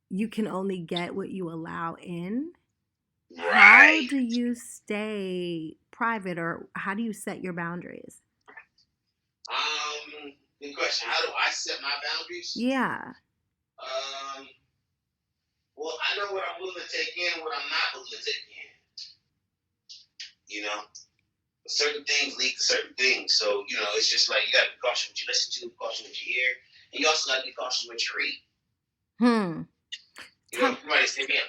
you can only get what you allow in. Right. How do you stay private, or how do you set your boundaries? Good question. How do I set my boundaries? Yeah. Well, I know what I'm willing to take in and what I'm not willing to take in. You know, certain things lead to certain things. So, you know, it's just like you got to be cautious what you listen to, cautious what you hear, and you also got to be cautious what you read. You know, somebody send me a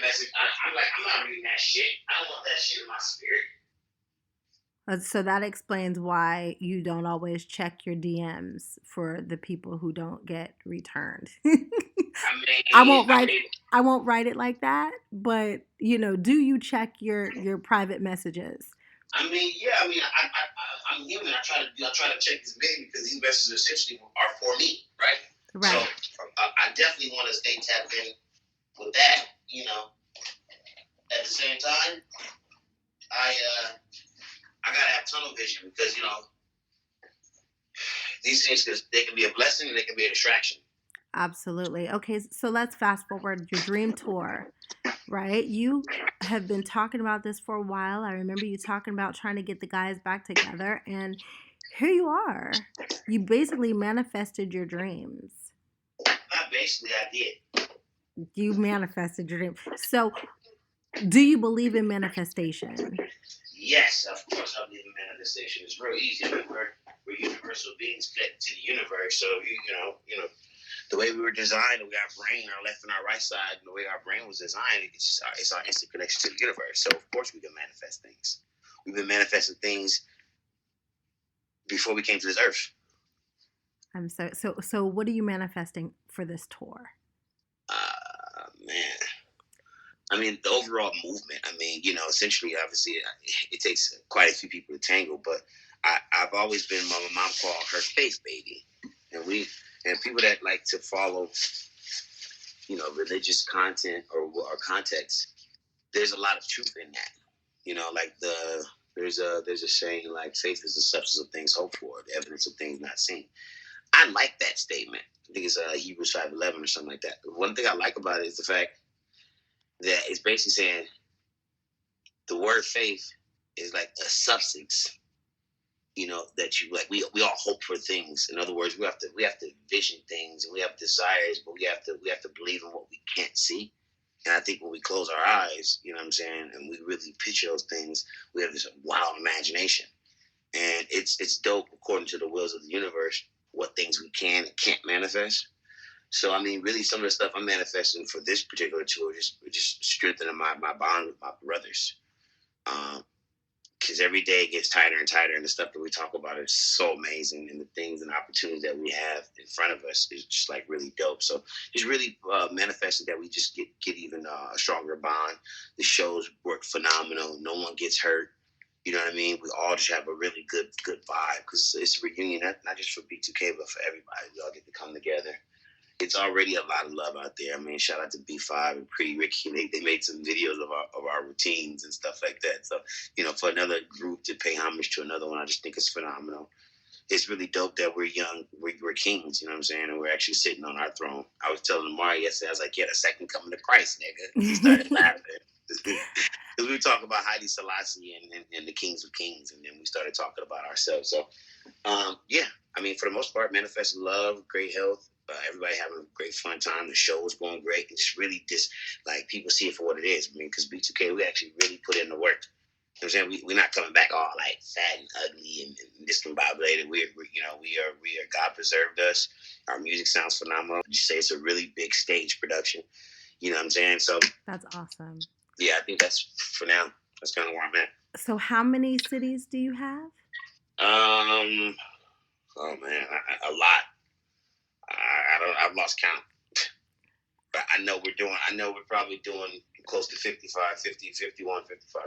message. I'm like, I'm not reading that shit. I don't want that shit in my spirit. So that explains why you don't always check your DMs for the people who don't get returned. I won't write it like that, but you know, do you check your private messages? I'm human. I try to check as many because these messages essentially are for me, right? Right. So I definitely want to stay tapped in with that. You know, at the same time, I gotta have tunnel vision because, you know, these things, they can be a blessing and they can be a distraction. Absolutely. Okay, so let's fast forward your dream tour, right? You have been talking about this for a while. I remember you talking about trying to get the guys back together, and here you are. You basically manifested your dreams. Not basically, I did. You manifested your dream. So, do you believe in manifestation? Yes, of course I believe in manifestation. It's real easy. I mean, we're universal beings connected to the universe. So you know, the way we were designed, the way our brain, our left and our right side, and the way our brain was designed, it's our instant connection to the universe. So of course we can manifest things. We've been manifesting things before we came to this earth. I'm so what are you manifesting for this tour? Man. I mean, the overall movement. I mean, you know, essentially, obviously, it takes quite a few people to tangle. But I've always been what my mom called her faith baby, and people that like to follow, you know, religious content or context. There's a lot of truth in that. You know, like there's a saying like faith is the substance of things hoped for, the evidence of things not seen. I like that statement. I think it's Hebrews 5:11 or something like that. One thing I like about it is the fact that it's basically saying the word faith is like a substance, you know, that you like. We all hope for things. In other words, we have to vision things and we have desires, but we have to believe in what we can't see. And I think when we close our eyes, you know what I'm saying, and we really picture those things, we have this wild imagination, and it's dope according to the wills of the universe what things we can and can't manifest. So, I mean, really, some of the stuff I'm manifesting for this particular tour is just strengthening my bond with my brothers. Because every day it gets tighter and tighter, and the stuff that we talk about is so amazing, and the things and opportunities that we have in front of us is just like really dope. So, just really manifesting that we just get even a stronger bond. The shows work phenomenal. No one gets hurt. You know what I mean? We all just have a really good vibe because it's a reunion, not just for B2K, but for everybody. We all get to come together. It's already a lot of love out there. I mean, shout out to B5 and Pretty Ricky. They made some videos of our routines and stuff like that. So, you know, for another group to pay homage to another one, I just think it's phenomenal. It's really dope that we're young, we're kings, you know what I'm saying? And we're actually sitting on our throne. I was telling Amari yesterday, I was like, yeah, the second coming of Christ, nigga. He started laughing. Because we talk about Haile Selassie and the kings of kings, and then we started talking about ourselves. So, yeah, I mean, for the most part, manifesting love, great health, everybody having a great fun time. The show was going great. It's really just like people see it for what it is. I mean, because B2K, we actually really put in the work. You know what I'm saying? We're not coming back all like fat and ugly and discombobulated. We are God preserved us. Our music sounds phenomenal. You say it's a really big stage production. You know what I'm saying? So that's awesome. Yeah, I think that's for now. That's kind of where I'm at. So how many cities do you have? Oh man, a lot. I've lost count. But I know we're probably doing close to 55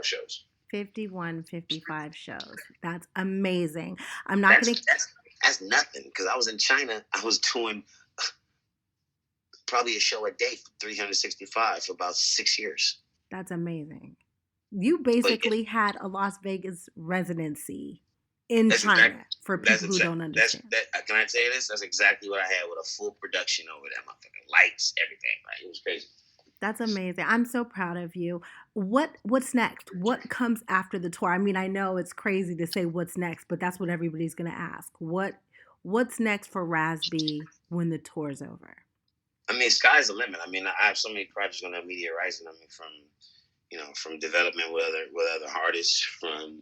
shows. 55 shows. That's amazing. I'm not going to... That's nothing, because I was in China. I was doing probably a show a day for 365 for about 6 years. That's amazing. You basically had a Las Vegas residency in China for people who don't understand. Can I tell you this? That's exactly what I had with a full production over there. Motherfucking lights, everything. Like, it was crazy. That's amazing. I'm so proud of you. What's next? What comes after the tour? I mean, I know it's crazy to say what's next, but that's what everybody's going to ask. What's next for Raz B when the tour's over? I mean, sky's the limit. I mean, I have so many projects on the Media Rising. I mean, from from development with other artists, from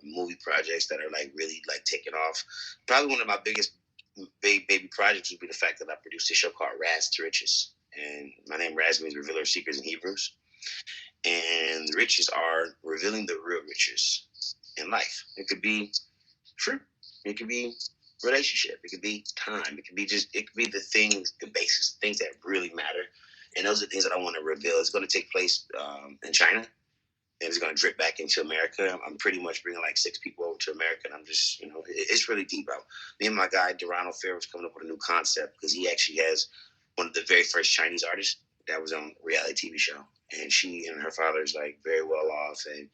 movie projects that are like really like taking off. Probably one of my biggest baby projects would be the fact that I produced a show called Raz to Riches, and my name Raz means revealer of secrets in Hebrews, and the riches are revealing the real riches in life. It could be fruit, it could be relationship, it could be time, it could be the things, the basics, things that really matter. And those are the things that I want to reveal. It's going to take place in China, and it's going to drip back into America. I'm pretty much bringing like 6 people over to America, and I'm just, it's really deep out. Me and my guy, Durano Fair, was coming up with a new concept because he actually has one of the very first Chinese artists that was on a reality TV show. And she and her father is like very well off, and,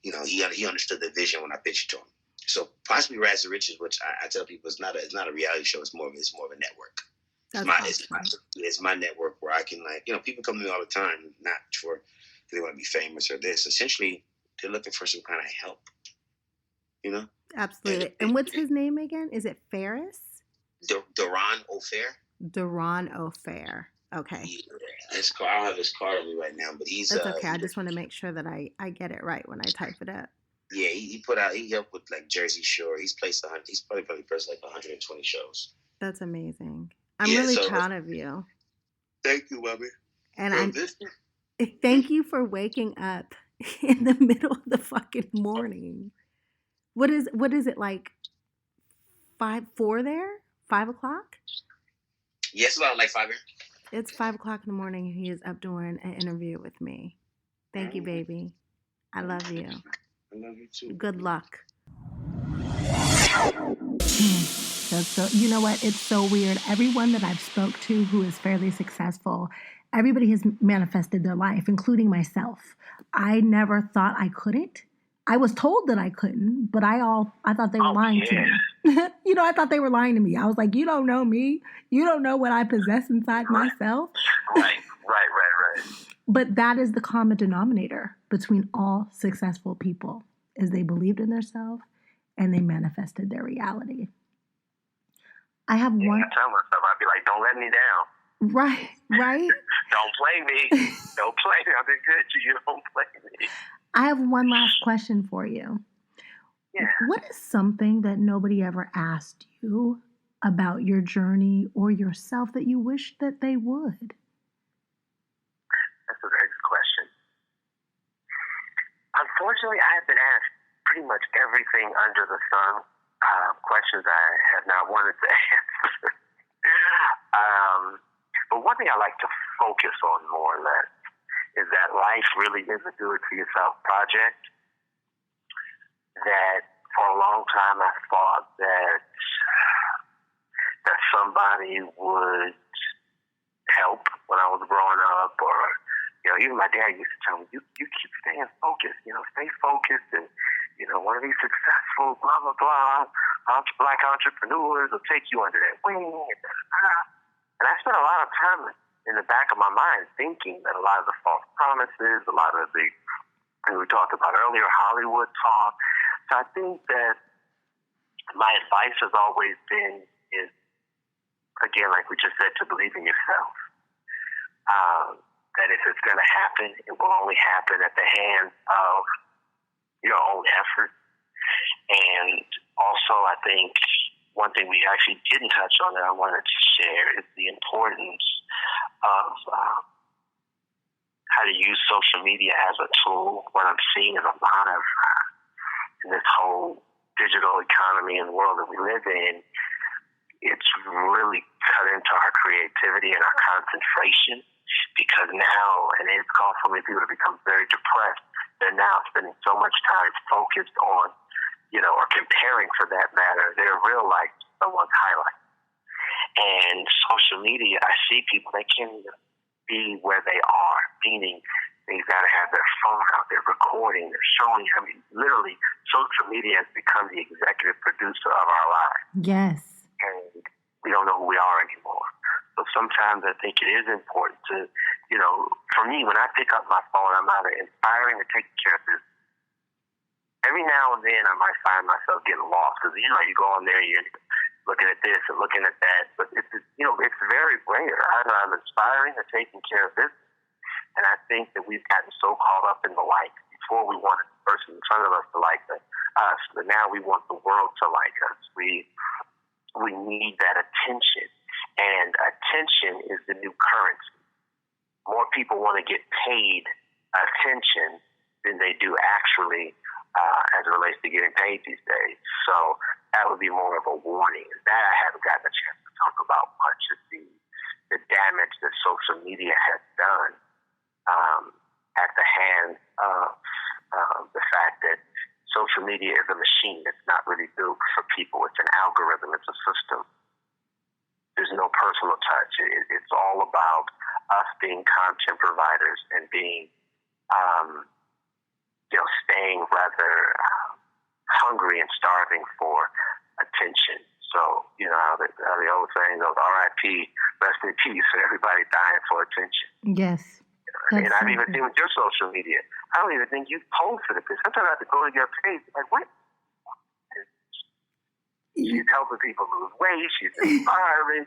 he understood the vision when I pitched it to him. So possibly Raz to Riches, which I tell people it's not a reality show. It's more of a network. It's my network where I can people come to me all the time, not for they want to be famous or this. Essentially, they're looking for some kind of help. Absolutely. And what's his name again? Is it Ferris? Duran O'Fair. Duran O'Fair. Okay. Yeah, I don't have his card on me right now, but he's. That's okay. I just want to make sure that I get it right when I type it up. Yeah, he helped with like Jersey Shore. He's probably placed like 120 shows. That's amazing. I'm really proud of you. Thank you, Bobby. And thank you for waking up in the middle of the fucking morning. What is it like? 4 there? 5 o'clock? Yes, about like 5 here. It's 5 o'clock in the morning. He is up doing an interview with me. Thank you, baby. I love you. I love you too. Good luck. So you know what? It's so weird. Everyone that I've spoke to who is fairly successful, everybody has manifested their life, including myself. I never thought I couldn't. I was told that I couldn't, but I thought they were lying to me. I thought they were lying to me. I was like, you don't know me. You don't know what I possess inside myself. Right. But that is the common denominator between all successful people, is they believed in themselves and they manifested their reality. I have one. I tell myself, I'd be like, don't let me down. Right. Don't play me. Don't play me. I've been good to you. Don't play me. I have one last question for you. Yeah. What is something that nobody ever asked you about your journey or yourself that you wish that they would? That's a very good question. Unfortunately, I have been asked pretty much everything under the sun. Questions I have not wanted to answer. But one thing I like to focus on more or less is that life really is a do-it-for-yourself project. That for a long time I thought that somebody would help when I was growing up, or even my dad used to tell me, you keep staying focused, stay focused, and one of these successful blah blah blah Black entrepreneurs will take you under their wing. And I spent a lot of time in the back of my mind thinking that a lot of the false promises, a lot of the things we talked about earlier, Hollywood talk. So I think that my advice has always been is, again, like we just said, to believe in yourself. That if it's going to happen, it will only happen at the hands of your own effort. And also, I think one thing we actually didn't touch on that I wanted to share is the importance of how to use social media as a tool. What I'm seeing is a lot of, in this whole digital economy and world that we live in, it's really cut into our creativity and our concentration, because now, and it's caused so many people to become very depressed, they're now spending so much time focused on, or comparing for that matter, their real life to someone's highlight. And social media, I see people, they can't even be where they are, meaning they've got to have their phone out, they're recording, they're showing. I mean, literally, social media has become the executive producer of our lives. Yes. And we don't know who we are anymore. So sometimes I think it is important to, for me, when I pick up my phone, I'm either inspiring or taking care of this. Every now and then I might find myself getting lost because, you go on there, you're looking at this and looking at that. But it's very rare. Either I'm inspiring or taking care of business. And I think that we've gotten so caught up in the like. Before we wanted the person in front of us to like us, but now we want the world to like us. We need that attention, and attention is the new currency. More people want to get paid attention than they do actually as it relates to getting paid these days. So that would be more of a warning. That I haven't gotten a chance to talk about much, is the damage that social media has done at the hands of the fact that social media is a machine. It's not really built for people. It's an algorithm. It's a system. There's no personal touch. It's all about us being content providers and being, staying rather hungry and starving for attention. So, the old saying goes, R.I.P., rest in peace, for everybody dying for attention. Yes. And I've even seen with your social media, I don't even think you've posted it, because sometimes I have to go to your page, like, what? She's helping people lose weight, she's inspiring,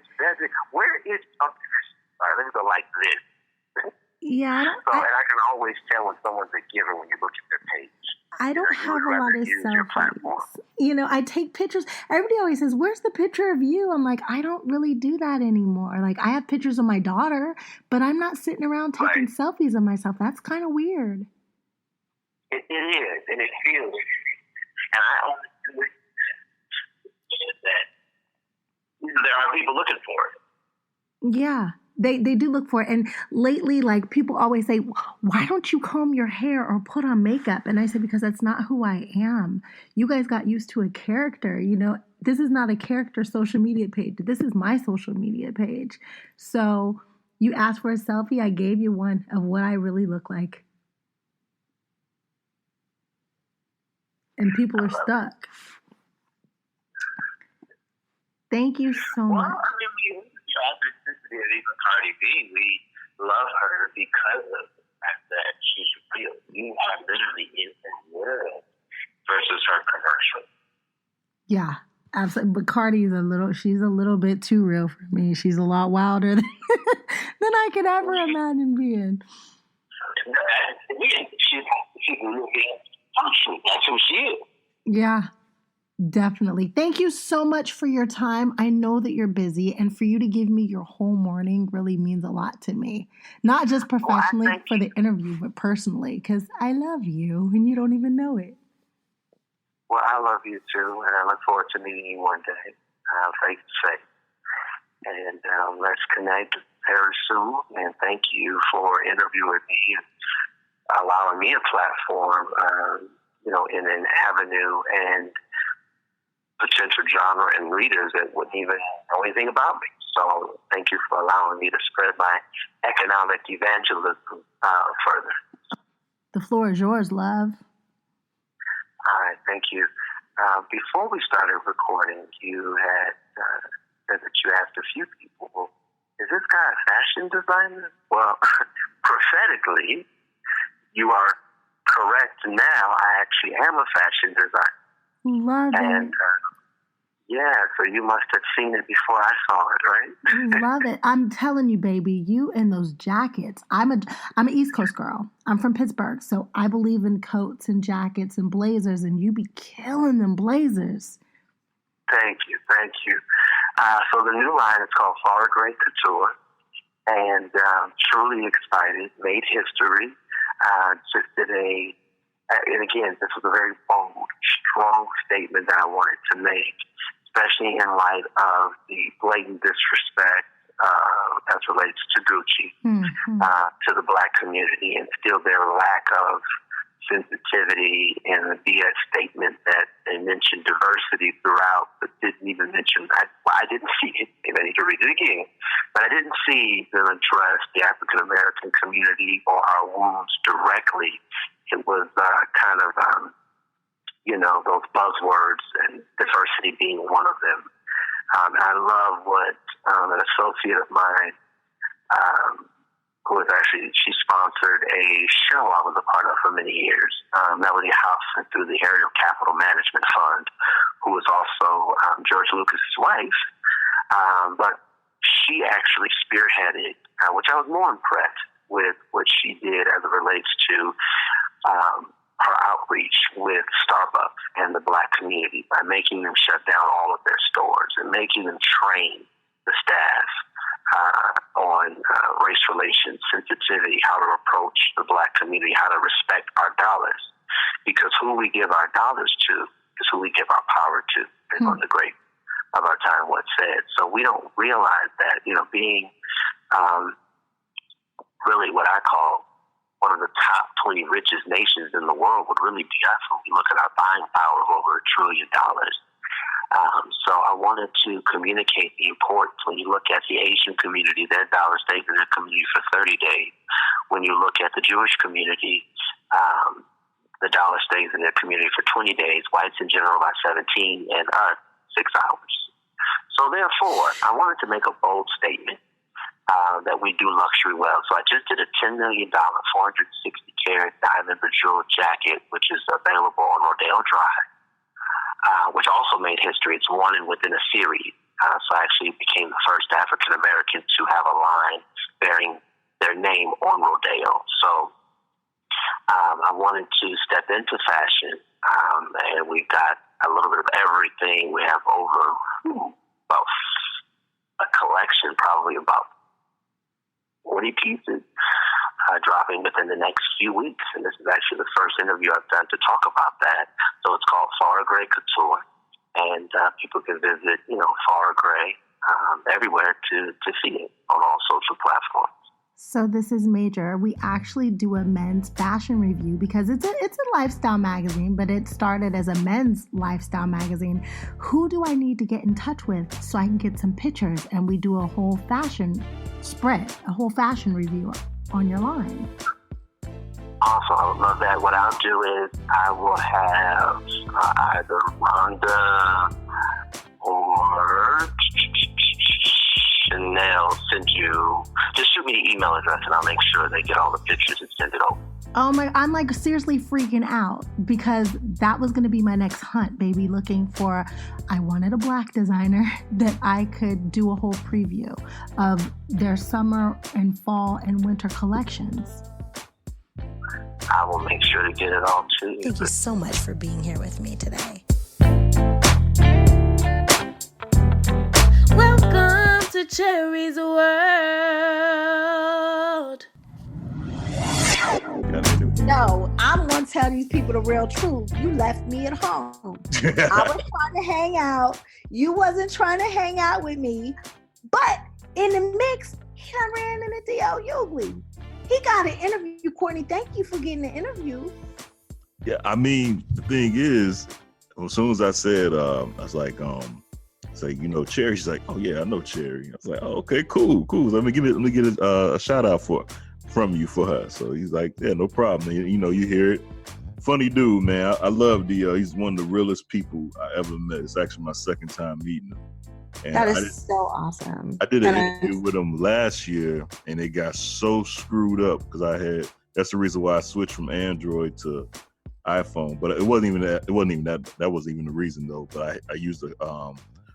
where is something? All right, let me go like this. Yeah. And I can always tell when someone's a giver when you look at their page. I don't have a lot of selfies. I take pictures. Everybody always says, "Where's the picture of you?" I'm like, I don't really do that anymore. Like, I have pictures of my daughter, but I'm not sitting around taking selfies of myself. That's kind of weird. It is, and it feels. And I only do it that there are people looking for it. Yeah. They do look for it. And lately, like, people always say, why don't you comb your hair or put on makeup? And I say, because that's not who I am. You guys got used to a character. This is not a character social media page. This is my social media page. So you asked for a selfie. I gave you one of what I really look like. And people are stuck. Thank you so much. Even Cardi B, we love her because of the fact that she's real. You are literally in the world versus her commercial. Yeah, absolutely. But Cardi she's a little bit too real for me. She's a lot wilder than I could ever imagine being. She's functional. That's who she is. Yeah. Definitely. Thank you so much for your time. I know that you're busy, and for you to give me your whole morning really means a lot to me. Not just professionally for the interview, but personally, because I love you and you don't even know it. Well, I love you too, and I look forward to meeting you one day, face to face. And let's connect very soon. And thank you for interviewing me and allowing me a platform, in an avenue and potential genre and readers that wouldn't even know anything about me. So thank you for allowing me to spread my economic evangelism further. The floor is yours, love. All right, thank you. Before we started recording, you had said that you asked a few people, well, is this guy a fashion designer? Well, prophetically, you are correct now. I actually am a fashion designer. Love it. And so you must have seen it before I saw it, right? Love it. I'm telling you, baby, you and those jackets. I'm an East Coast girl. I'm from Pittsburgh, so I believe in coats and jackets and blazers, and you be killing them blazers. Thank you. So the new line is called Farah Great Couture, and truly excited, made history. Just did and again, this was a very bold, strong statement that I wanted to make, especially in light of the blatant disrespect as relates to Gucci, to the Black community, and still their lack of sensitivity and the BS statement that they mentioned diversity throughout, but didn't even mention, I didn't see it, maybe I need to read it again, but I didn't see them address the African American community or our wounds directly. It was those buzzwords, and diversity being one of them. I love what an associate of mine, who was she sponsored a show I was a part of for many years, Melody Hobson, through the Ariel Capital Management Fund, who was also George Lucas's wife. But she actually spearheaded, which I was more impressed, with what she did as it relates to her outreach with Starbucks and the Black community by making them shut down all of their stores and making them train the staff on race relations, sensitivity, how to approach the Black community, how to respect our dollars. Because who we give our dollars to is who we give our power to, as one of the great of our time once said. So we don't realize that, being really what I call one of the top 20 richest nations in the world would really be us when we look at our buying power of over $1 trillion. So I wanted to communicate the importance. When you look at the Asian community, their dollar stays in their community for 30 days. When you look at the Jewish community, the dollar stays in their community for 20 days, whites in general by 17, and us 6 hours. So therefore, I wanted to make a bold statement that we do luxury well. So I just did a $10 million, 460-carat diamond bejeweled jacket, which is available on Rodeo Drive, which also made history. It's one and within a series. So I actually became the first African-American to have a line bearing their name on Rodeo. So I wanted to step into fashion, and we've got a little bit of everything. We have over about a collection, probably about 40 pieces dropping within the next few weeks. And this is actually the first interview I've done to talk about that. So it's called Farah Gray Couture. And people can visit, Farah Gray everywhere to see it on all social platforms. So this is major. We actually do a men's fashion review because it's a lifestyle magazine, but it started as a men's lifestyle magazine. Who do I need to get in touch with so I can get some pictures and we do a whole fashion spread, a whole fashion review on your line? Awesome. I would love that. What I'll do is I will have either Rhonda or Chanel send you, just shoot me the email address and I'll make sure they get all the pictures and send it over. Oh my, I'm like seriously freaking out because that was going to be my next hunt, baby, looking for, I wanted a Black designer that I could do a whole preview of their summer and fall and winter collections. I will make sure to get it all to you. Thank you so much for being here with me today. Welcome to Cherie's World. No, I'm going to tell these people the real truth. You left me at home. I was trying to hang out. You wasn't trying to hang out with me. But in the mix, he done ran into D.L. Hughley. He got an interview. Courtney, thank you for getting the interview. Yeah, I mean, the thing is, as soon as I said, I was like, Cherie. She's like, oh yeah, I know Cherie. I was like, oh, okay, cool. Let me get a shout out from you for her. So he's like, yeah, no problem. You hear it. Funny dude, man. I love D.L. He's one of the realest people I ever met. It's actually my second time meeting him. And that is so awesome. I did an interview with him last year, and it got so screwed up because that's the reason why I switched from Android to iPhone. But it wasn't even that. That wasn't even the reason though. But I used a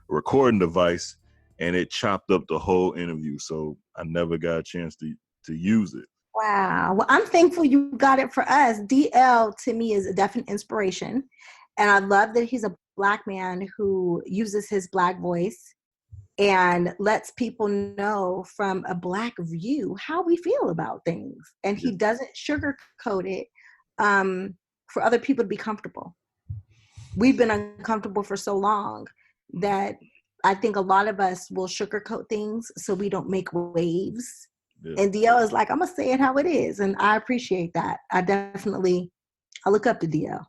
recording device, and it chopped up the whole interview, so I never got a chance to use it. Wow. Well, I'm thankful you got it for us. DL to me is a definite inspiration, and I love that he's a Black man who uses his Black voice and lets people know from a Black view how we feel about things. And he doesn't sugarcoat it for other people to be comfortable. We've been uncomfortable for so long that I think a lot of us will sugarcoat things so we don't make waves. Yeah. And DL is like, I'm going to say it how it is. And I appreciate that. I look up to DL.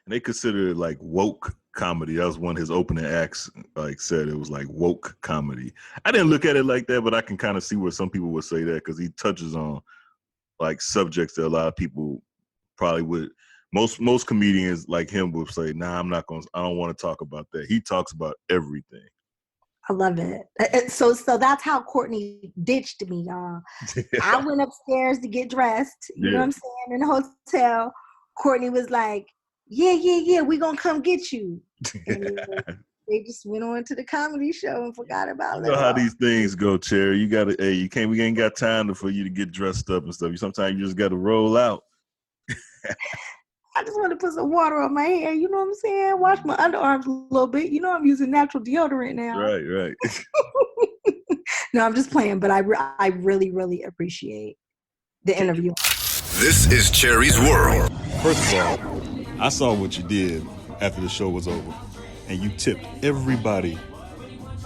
And they consider it like woke comedy. That was one of his opening acts, said it was like woke comedy. I didn't look at it like that, but I can kind of see where some people would say that because he touches on like subjects that a lot of people probably would. Most comedians like him would say, nah, I don't want to talk about that. He talks about everything. I love it. So that's how Courtney ditched me, y'all. I went upstairs to get dressed, you know what I'm saying, in the hotel. Courtney was like, yeah, we're going to come get you. And they just went on to the comedy show and forgot about it. You know how these things go, Cherie. You gotta, hey, we ain't got time for you to get dressed up and stuff. Sometimes you just gotta roll out. I just want to put some water on my hair. You know what I'm saying? Wash my underarms a little bit. You know I'm using natural deodorant now. Right. No, I'm just playing, but I really, really appreciate the interview. This is Cherie's World. First of all, I saw what you did after the show was over, and you tipped everybody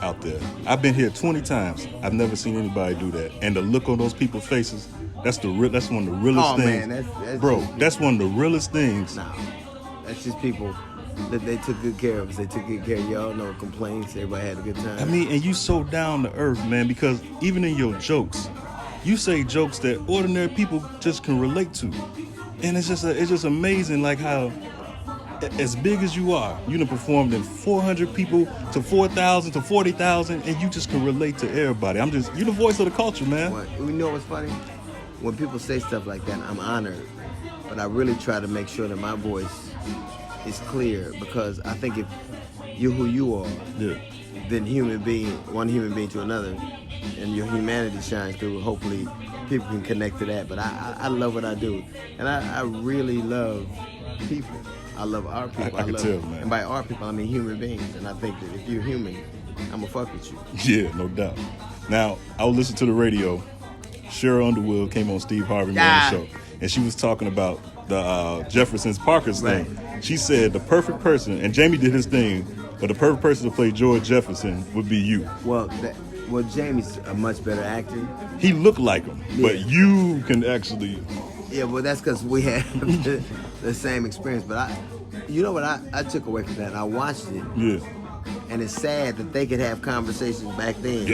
out there. I've been here 20 times. I've never seen anybody do that. And the look on those people's faces, that's one of the realest things. Man, that's bro, that's one of the realest things. No, that's just people that they took good care of us. They took good care of y'all. No complaints. Everybody had a good time. I mean, and you so down to earth, man, because even in your jokes, you say jokes that ordinary people just can relate to. And it's just amazing, like how as big as you are, you done performed in 400 people to 4,000 to 40,000, and you just can relate to everybody. You the voice of the culture, man. You know what's funny? When people say stuff like that, I'm honored, but I really try to make sure that my voice is clear, because I think if you're who you are, then one human being to another, and your humanity shines through, hopefully people can connect to that. But I love what I do, and I really love people. I love our people. I can tell, man. And by our people, I mean human beings, and I think that if you're human, I'm gonna fuck with you. Yeah, no doubt. Now, I was listening to the radio. Cheryl Underwood came on Steve Harvey Morning Show, and she was talking about the Jefferson's Parker's thing. She said the perfect person, and Jamie did his thing, but the perfect person to play George Jefferson would be you. Well, Jamie's a much better actor. He looked like him, but you can actually... Yeah, well, that's because we had the same experience. But you know what I took away from that? I watched it. Yeah. And it's sad that they could have conversations back then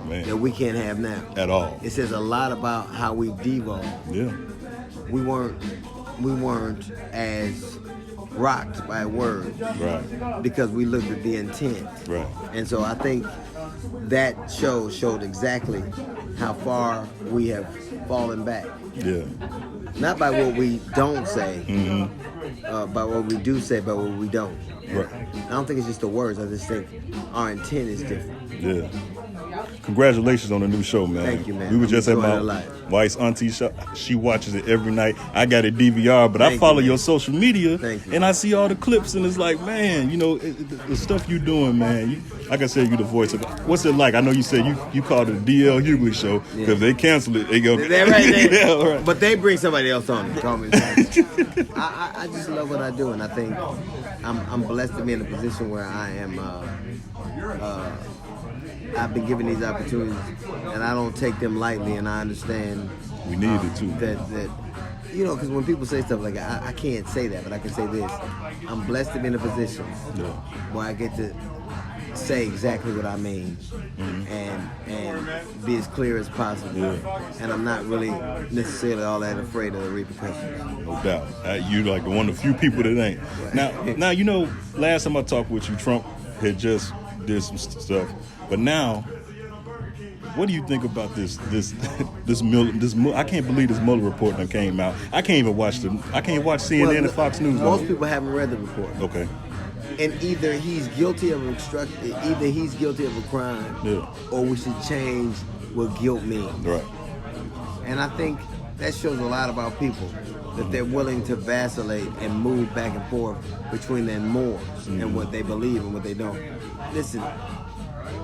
that we can't have now. At all. It says a lot about how we devolved. Yeah. We weren't as rocked by words. Right. Because we looked at the intent. Right. And so I think that show showed exactly how far we have fallen back. Yeah. Not by what we don't say, by what we do say, by what we don't. Right. I don't think it's just the words. I just think our intent is different. Yeah. Congratulations on the new show, man. Thank you, man. We were just at my wife's auntie shop. She watches it every night. I got a DVR, but I follow your social media, and I see all the clips, and it's like, man, you know, the stuff you doing, man. Like I said, you the voice of it. What's it like? I know you said you called it the DL Hughley show, because if they cancel it, they go. Right. But they bring somebody else on and call me. I just love what I do, and I think I'm blessed to be in a position where I am. I've been given these opportunities, and I don't take them lightly, and I understand. We need it too. That you know, because when people say stuff like that, I can't say that, but I can say this: I'm blessed to be in a position where I get to say exactly what I mean, and be as clear as possible. And I'm not really necessarily all that afraid of the repercussions. No doubt. You like one of the few people that ain't. Right. Now you know, last time I talked with you, Trump had just did some stuff. But now, what do you think about this? I can't believe this Mueller report that came out. I can't watch CNN and Fox News. Most people haven't read the report. Okay. And either he's guilty of a crime, or we should change what guilt means. Right. And I think that shows a lot about people, that they're willing to vacillate and move back and forth between their mores and what they believe and what they don't. Listen.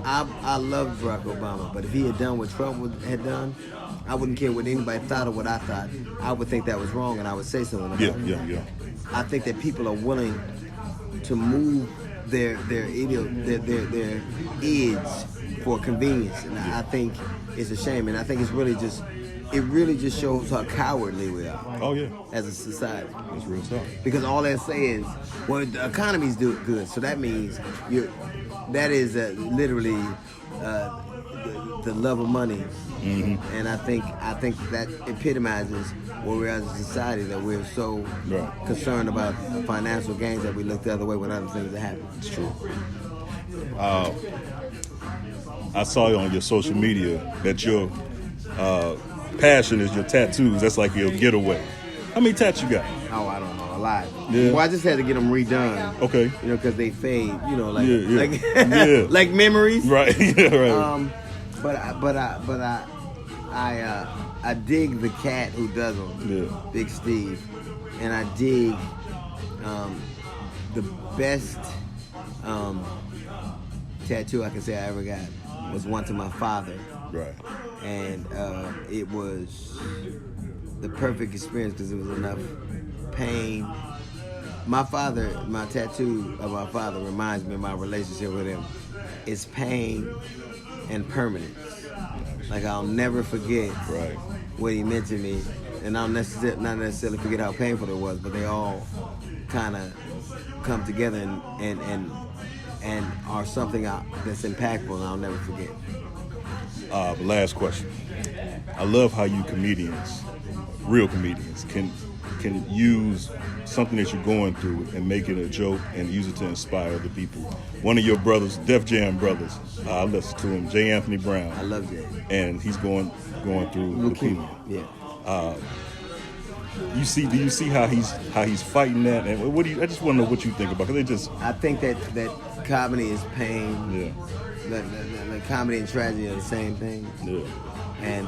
I love Barack Obama, but if he had done what Trump had done, I wouldn't care what anybody thought or what I thought. I would think that was wrong, and I would say something about it. Yeah. I think that people are willing to move their edge for convenience, and I think it's a shame. And I think it really just shows how cowardly we are. Oh yeah, as a society. That's real talk. Because all they say is, well, the economy's doing good, so that means that is literally the love of money, and I think that epitomizes where we are as a society, that we're so concerned about financial gains that we look the other way when other things are happening. It's true. I saw on your social media that your passion is your tattoos. That's like your getaway. How many tats you got? Oh, I don't know. A alive. Yeah. Well, I just had to get them redone. Okay. You know, because they fade. You know, like yeah. like memories. Right. Yeah. Right. I dig the cat who does them. Yeah. Big Steve, and I dig the best tattoo I can say I ever got was one to my father. Right. And it was the perfect experience because it was enough pain. My tattoo of my father reminds me of my relationship with him. It's pain and permanence. Like I'll never forget what he meant to me, and I'll not necessarily forget how painful it was, but they all kind of come together and are something that's impactful, and I'll never forget. Last question. I love how you comedians, real comedians, can use something that you're going through and make it a joke and use it to inspire other people. One of your brothers, Def Jam brothers, I listen to him, J. Anthony Brown. I love Jay. And he's going through leukemia. Yeah. Do you see how he's fighting that? And I just want to know what you think about it. I think that comedy is pain. Yeah. The comedy and tragedy are the same thing. Yeah. And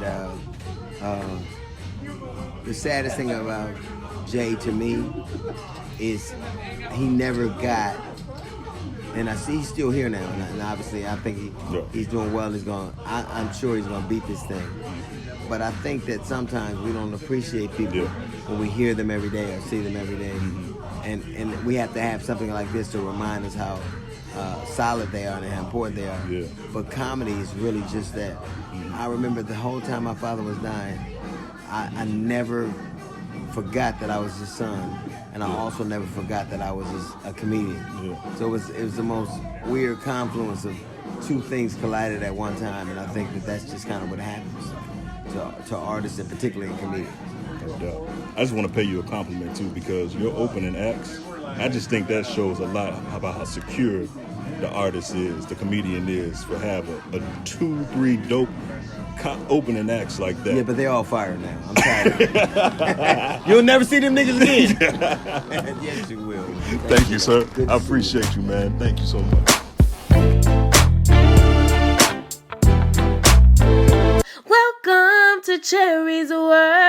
the saddest thing about Jay to me is he never got, and I see he's still here now, and obviously I think he's doing well. I'm sure he's gonna beat this thing. But I think that sometimes we don't appreciate people when we hear them every day or see them every day, and we have to have something like this to remind us how solid they are and how important they are. Yeah. But comedy is really just that. I remember the whole time my father was dying, I never forgot that I was his son, and I also never forgot that I was a comedian. Yeah. So it was the most weird confluence of two things collided at one time, and I think that's just kind of what happens to artists, and particularly in comedians. No doubt. I just want to pay you a compliment too, because your opening acts, I just think that shows a lot about how secure the artist is, the comedian is, for having a 2-3 dope opening acts like that. Yeah, but they're all fired now. I'm tired. You'll never see them niggas again. Yes, you will. Thank you, sir. I appreciate you, man. Thank you so much. Welcome to Cherie's World.